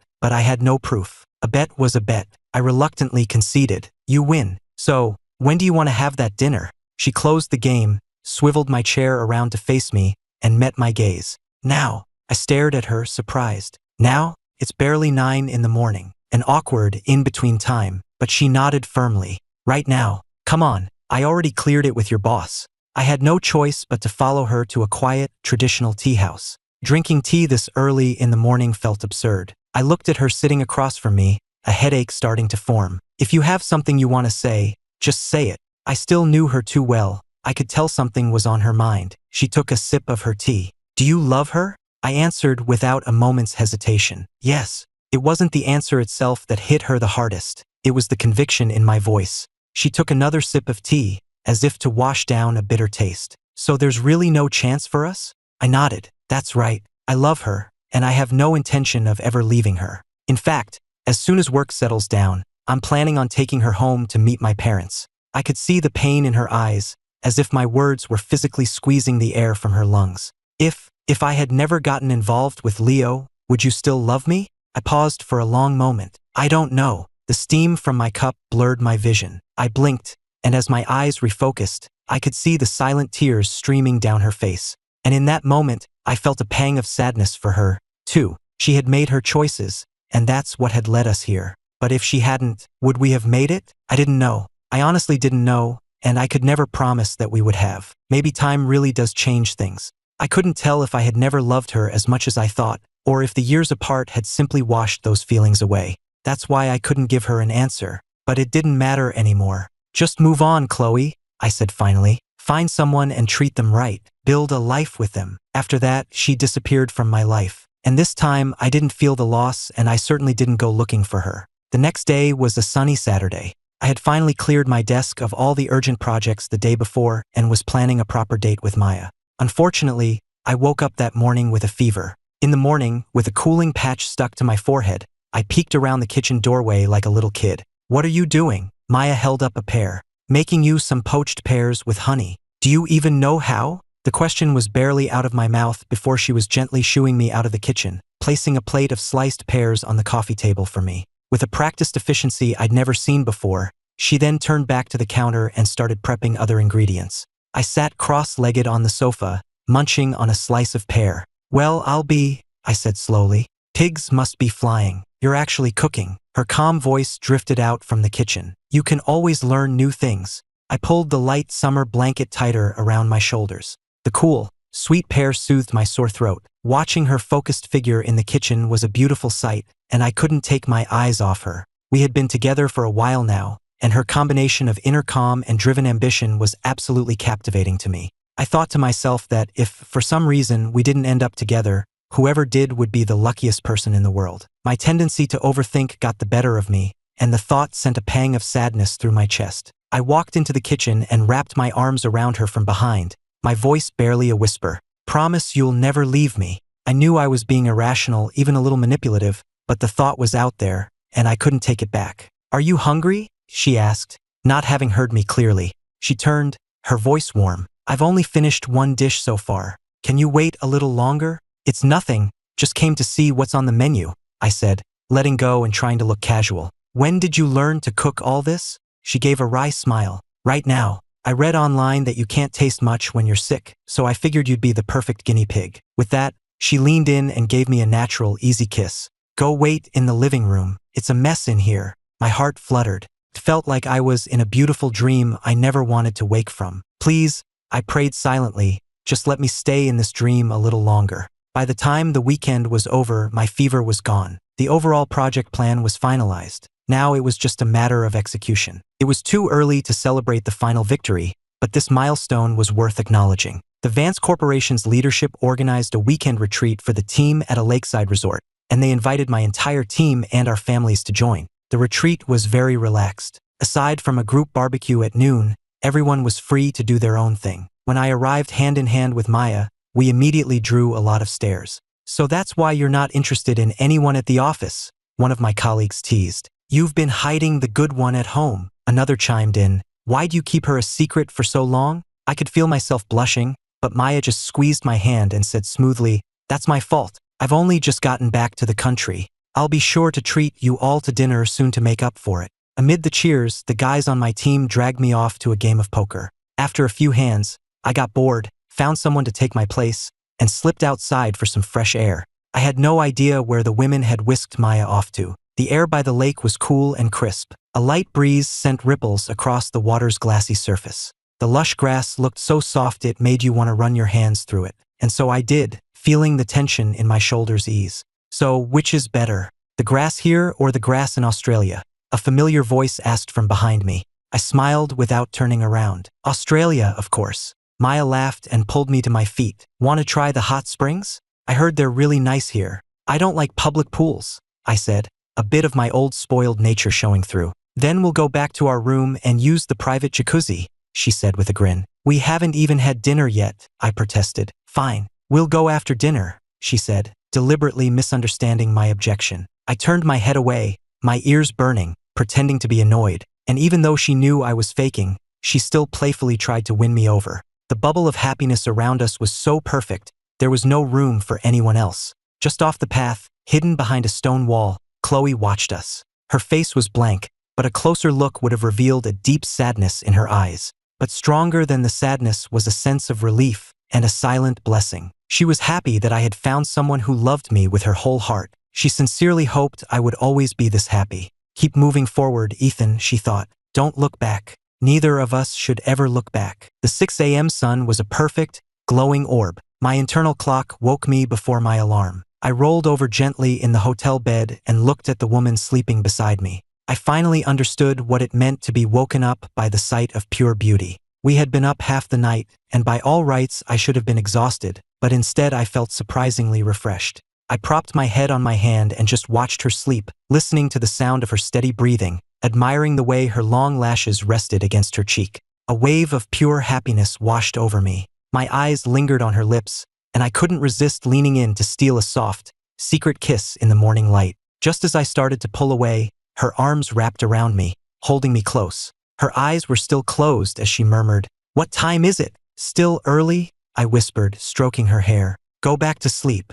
but I had no proof. A bet was a bet. I reluctantly conceded. "You win. So, when do you want to have that dinner?" She closed the game, swiveled my chair around to face me, and met my gaze. "Now." I stared at her, surprised. "Now? It's barely 9 in the morning." An awkward, in-between time, but she nodded firmly. "Right now. Come on, I already cleared it with your boss." I had no choice but to follow her to a quiet, traditional tea house. Drinking tea this early in the morning felt absurd. I looked at her sitting across from me, a headache starting to form. "If you have something you want to say, just say it." I still knew her too well. I could tell something was on her mind. She took a sip of her tea. "Do you love her?" I answered without a moment's hesitation. "Yes." It wasn't the answer itself that hit her the hardest. It was the conviction in my voice. She took another sip of tea, as if to wash down a bitter taste. "So there's really no chance for us?" I nodded. "That's right. I love her, and I have no intention of ever leaving her. In fact, as soon as work settles down, I'm planning on taking her home to meet my parents." I could see the pain in her eyes, as if my words were physically squeezing the air from her lungs. If I had never gotten involved with Leo, would you still love me?" I paused for a long moment. "I don't know." The steam from my cup blurred my vision. I blinked, and as my eyes refocused, I could see the silent tears streaming down her face. And in that moment, I felt a pang of sadness for her, too. She had made her choices, and that's what had led us here. But if she hadn't, would we have made it? I didn't know. I honestly didn't know, and I could never promise that we would have. Maybe time really does change things. I couldn't tell if I had never loved her as much as I thought, or if the years apart had simply washed those feelings away. That's why I couldn't give her an answer. But it didn't matter anymore. "Just move on, Chloe," I said finally. "Find someone and treat them right. Build a life with them." After that, she disappeared from my life. And this time, I didn't feel the loss, and I certainly didn't go looking for her. The next day was a sunny Saturday. I had finally cleared my desk of all the urgent projects the day before and was planning a proper date with Maya. Unfortunately, I woke up that morning with a fever. In the morning, with a cooling patch stuck to my forehead, I peeked around the kitchen doorway like a little kid. "What are you doing?" Maya held up a pear. "Making you some poached pears with honey." "Do you even know how?" The question was barely out of my mouth before she was gently shooing me out of the kitchen, placing a plate of sliced pears on the coffee table for me. With a practiced efficiency I'd never seen before, she then turned back to the counter and started prepping other ingredients. I sat cross-legged on the sofa, munching on a slice of pear. "Well, I said slowly. "Pigs must be flying. You're actually cooking." Her calm voice drifted out from the kitchen. "You can always learn new things." I pulled the light summer blanket tighter around my shoulders. The cool, Sweet pear soothed my sore throat. Watching her focused figure in the kitchen was a beautiful sight, and I couldn't take my eyes off her. We had been together for a while now, and her combination of inner calm and driven ambition was absolutely captivating to me. I thought to myself that if, for some reason, we didn't end up together, whoever did would be the luckiest person in the world. My tendency to overthink got the better of me, and the thought sent a pang of sadness through my chest. I walked into the kitchen and wrapped my arms around her from behind, my voice barely a whisper. Promise you'll never leave me. I knew I was being irrational, even a little manipulative, but the thought was out there, and I couldn't take it back. Are you hungry? She asked, not having heard me clearly. She turned, her voice warm. I've only finished one dish so far. Can you wait a little longer? It's nothing, just came to see what's on the menu, I said, letting go and trying to look casual. When did you learn to cook all this? She gave a wry smile. Right now. I read online that you can't taste much when you're sick, so I figured you'd be the perfect guinea pig. With that, she leaned in and gave me a natural, easy kiss. Go wait in the living room. It's a mess in here. My heart fluttered. It felt like I was in a beautiful dream I never wanted to wake from. Please, I prayed silently, just let me stay in this dream a little longer. By the time the weekend was over, my fever was gone. The overall project plan was finalized. Now it was just a matter of execution. It was too early to celebrate the final victory, but this milestone was worth acknowledging. The Vance Corporation's leadership organized a weekend retreat for the team at a lakeside resort, and they invited my entire team and our families to join. The retreat was very relaxed. Aside from a group barbecue at noon, everyone was free to do their own thing. When I arrived hand in hand with Maya, we immediately drew a lot of stares. So that's why you're not interested in anyone at the office, one of my colleagues teased. You've been hiding the good one at home, another chimed in. Why'd you keep her a secret for so long? I could feel myself blushing, but Maya just squeezed my hand and said smoothly, that's my fault. I've only just gotten back to the country. I'll be sure to treat you all to dinner soon to make up for it. Amid the cheers, the guys on my team dragged me off to a game of poker. After a few hands, I got bored, found someone to take my place, and slipped outside for some fresh air. I had no idea where the women had whisked Maya off to. The air by the lake was cool and crisp. A light breeze sent ripples across the water's glassy surface. The lush grass looked so soft it made you want to run your hands through it. And so I did, feeling the tension in my shoulders ease. So, which is better, the grass here or the grass in Australia? A familiar voice asked from behind me. I smiled without turning around. Australia, of course. Maya laughed and pulled me to my feet. Want to try the hot springs? I heard they're really nice here. I don't like public pools, I said, a bit of my old spoiled nature showing through. Then we'll go back to our room and use the private jacuzzi, she said with a grin. We haven't even had dinner yet, I protested. Fine, we'll go after dinner, she said, deliberately misunderstanding my objection. I turned my head away, my ears burning, pretending to be annoyed, and even though she knew I was faking, she still playfully tried to win me over. The bubble of happiness around us was so perfect, there was no room for anyone else. Just off the path, hidden behind a stone wall, Chloe watched us. Her face was blank, but a closer look would have revealed a deep sadness in her eyes. But stronger than the sadness was a sense of relief and a silent blessing. She was happy that I had found someone who loved me with her whole heart. She sincerely hoped I would always be this happy. Keep moving forward, Ethan, she thought. Don't look back. Neither of us should ever look back. The 6 a.m. sun was a perfect, glowing orb. My internal clock woke me before my alarm. I rolled over gently in the hotel bed and looked at the woman sleeping beside me. I finally understood what it meant to be woken up by the sight of pure beauty. We had been up half the night, and by all rights I should have been exhausted, but instead I felt surprisingly refreshed. I propped my head on my hand and just watched her sleep, listening to the sound of her steady breathing, admiring the way her long lashes rested against her cheek. A wave of pure happiness washed over me. My eyes lingered on her lips, and I couldn't resist leaning in to steal a soft, secret kiss in the morning light. Just as I started to pull away, her arms wrapped around me, holding me close. Her eyes were still closed as she murmured, "What time is it? Still early?" I whispered, stroking her hair. "Go back to sleep."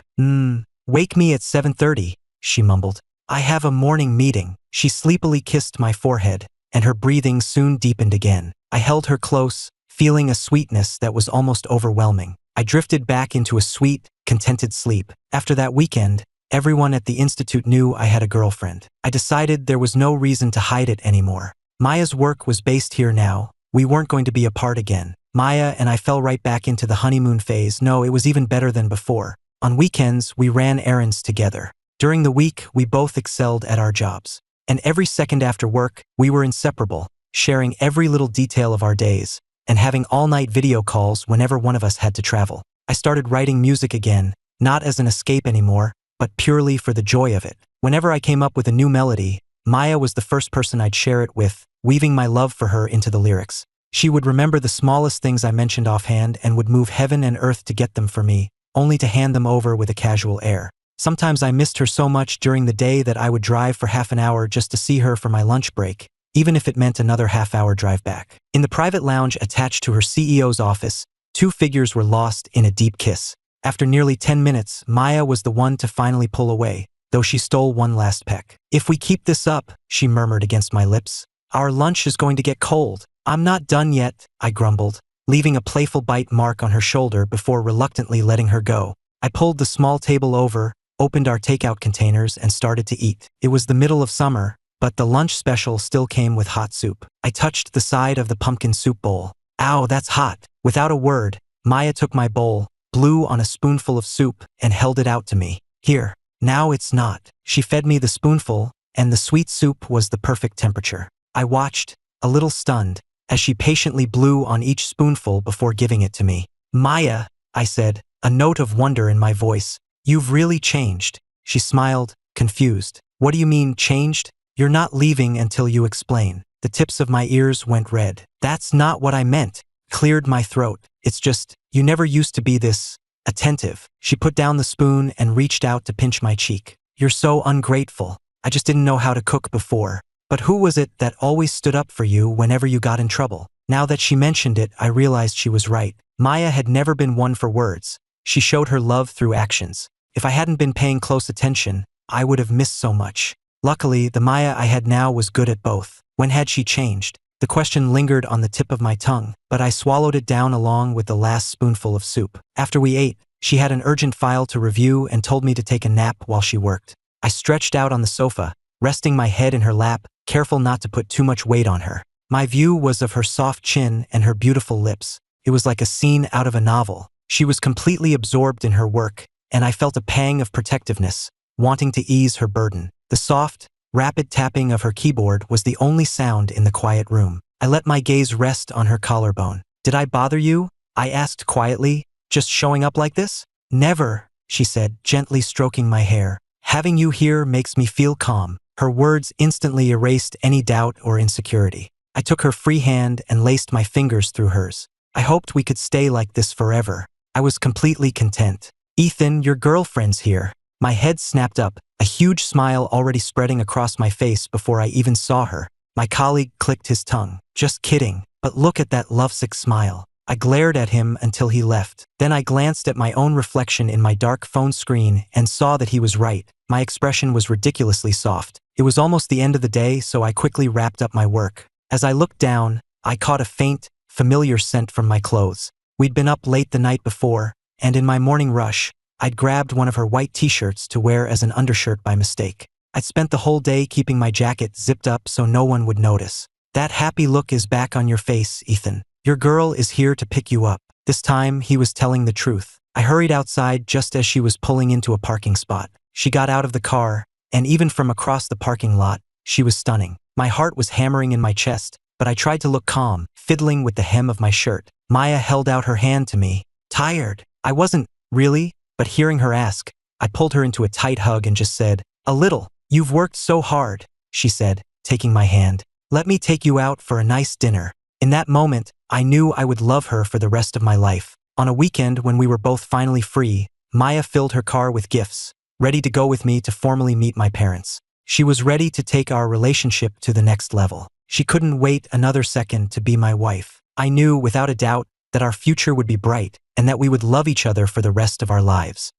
Wake me at 7:30, she mumbled. "I have a morning meeting." She sleepily kissed my forehead, and her breathing soon deepened again. I held her close, feeling a sweetness that was almost overwhelming. I drifted back into a sweet, contented sleep. After that weekend, everyone at the Institute knew I had a girlfriend. I decided there was no reason to hide it anymore. Maya's work was based here now. We weren't going to be apart again. Maya and I fell right back into the honeymoon phase. No, it was even better than before. On weekends, we ran errands together. During the week, we both excelled at our jobs. And every second after work, we were inseparable, sharing every little detail of our days, and having all-night video calls whenever one of us had to travel. I started writing music again, not as an escape anymore, but purely for the joy of it. Whenever I came up with a new melody, Maya was the first person I'd share it with, weaving my love for her into the lyrics. She would remember the smallest things I mentioned offhand and would move heaven and earth to get them for me, only to hand them over with a casual air. Sometimes I missed her so much during the day that I would drive for half an hour just to see her for my lunch break, even if it meant another half-hour drive back. In the private lounge attached to her CEO's office, two figures were lost in a deep kiss. After nearly 10 minutes, Maya was the one to finally pull away, though she stole one last peck. "If we keep this up," she murmured against my lips, "our lunch is going to get cold." "I'm not done yet," I grumbled, leaving a playful bite mark on her shoulder before reluctantly letting her go. I pulled the small table over, opened our takeout containers, and started to eat. It was the middle of summer, but the lunch special still came with hot soup. I touched the side of the pumpkin soup bowl. "Ow, that's hot." Without a word, Maya took my bowl, blew on a spoonful of soup, and held it out to me. "Here, now it's not." She fed me the spoonful, and the sweet soup was the perfect temperature. I watched, a little stunned, as she patiently blew on each spoonful before giving it to me. "Maya," I said, a note of wonder in my voice, "you've really changed." She smiled, confused. "What do you mean, changed? You're not leaving until you explain." The tips of my ears went red. "That's not what I meant," cleared my throat. "It's just, you never used to be this attentive." She put down the spoon and reached out to pinch my cheek. "You're so ungrateful. I just didn't know how to cook before. But who was it that always stood up for you whenever you got in trouble?" Now that she mentioned it, I realized she was right. Maya had never been one for words. She showed her love through actions. If I hadn't been paying close attention, I would have missed so much. Luckily, the Maya I had now was good at both. When had she changed? The question lingered on the tip of my tongue, but I swallowed it down along with the last spoonful of soup. After we ate, she had an urgent file to review and told me to take a nap while she worked. I stretched out on the sofa, resting my head in her lap, careful not to put too much weight on her. My view was of her soft chin and her beautiful lips. It was like a scene out of a novel. She was completely absorbed in her work, and I felt a pang of protectiveness, wanting to ease her burden. The soft, rapid tapping of her keyboard was the only sound in the quiet room. I let my gaze rest on her collarbone. "Did I bother you?" I asked quietly, "just showing up like this?" "Never," she said, gently stroking my hair. "Having you here makes me feel calm." Her words instantly erased any doubt or insecurity. I took her free hand and laced my fingers through hers. I hoped we could stay like this forever. I was completely content. "Ethan, your girlfriend's here." My head snapped up, a huge smile already spreading across my face before I even saw her. My colleague clicked his tongue. "Just kidding, but look at that lovesick smile." I glared at him until he left. Then I glanced at my own reflection in my dark phone screen and saw that he was right. My expression was ridiculously soft. It was almost the end of the day, so I quickly wrapped up my work. As I looked down, I caught a faint, familiar scent from my clothes. We'd been up late the night before, and in my morning rush, I'd grabbed one of her white t-shirts to wear as an undershirt by mistake. I'd spent the whole day keeping my jacket zipped up so no one would notice. "That happy look is back on your face, Ethan. Your girl is here to pick you up." This time, he was telling the truth. I hurried outside just as she was pulling into a parking spot. She got out of the car, and even from across the parking lot, she was stunning. My heart was hammering in my chest, but I tried to look calm, fiddling with the hem of my shirt. Maya held out her hand to me. "Tired?" I wasn't, really, but hearing her ask, I pulled her into a tight hug and just said, "A little." "You've worked so hard," she said, taking my hand. "Let me take you out for a nice dinner." In that moment, I knew I would love her for the rest of my life. On a weekend when we were both finally free, Maya filled her car with gifts, ready to go with me to formally meet my parents. She was ready to take our relationship to the next level. She couldn't wait another second to be my wife. I knew, without a doubt, that our future would be bright and that we would love each other for the rest of our lives.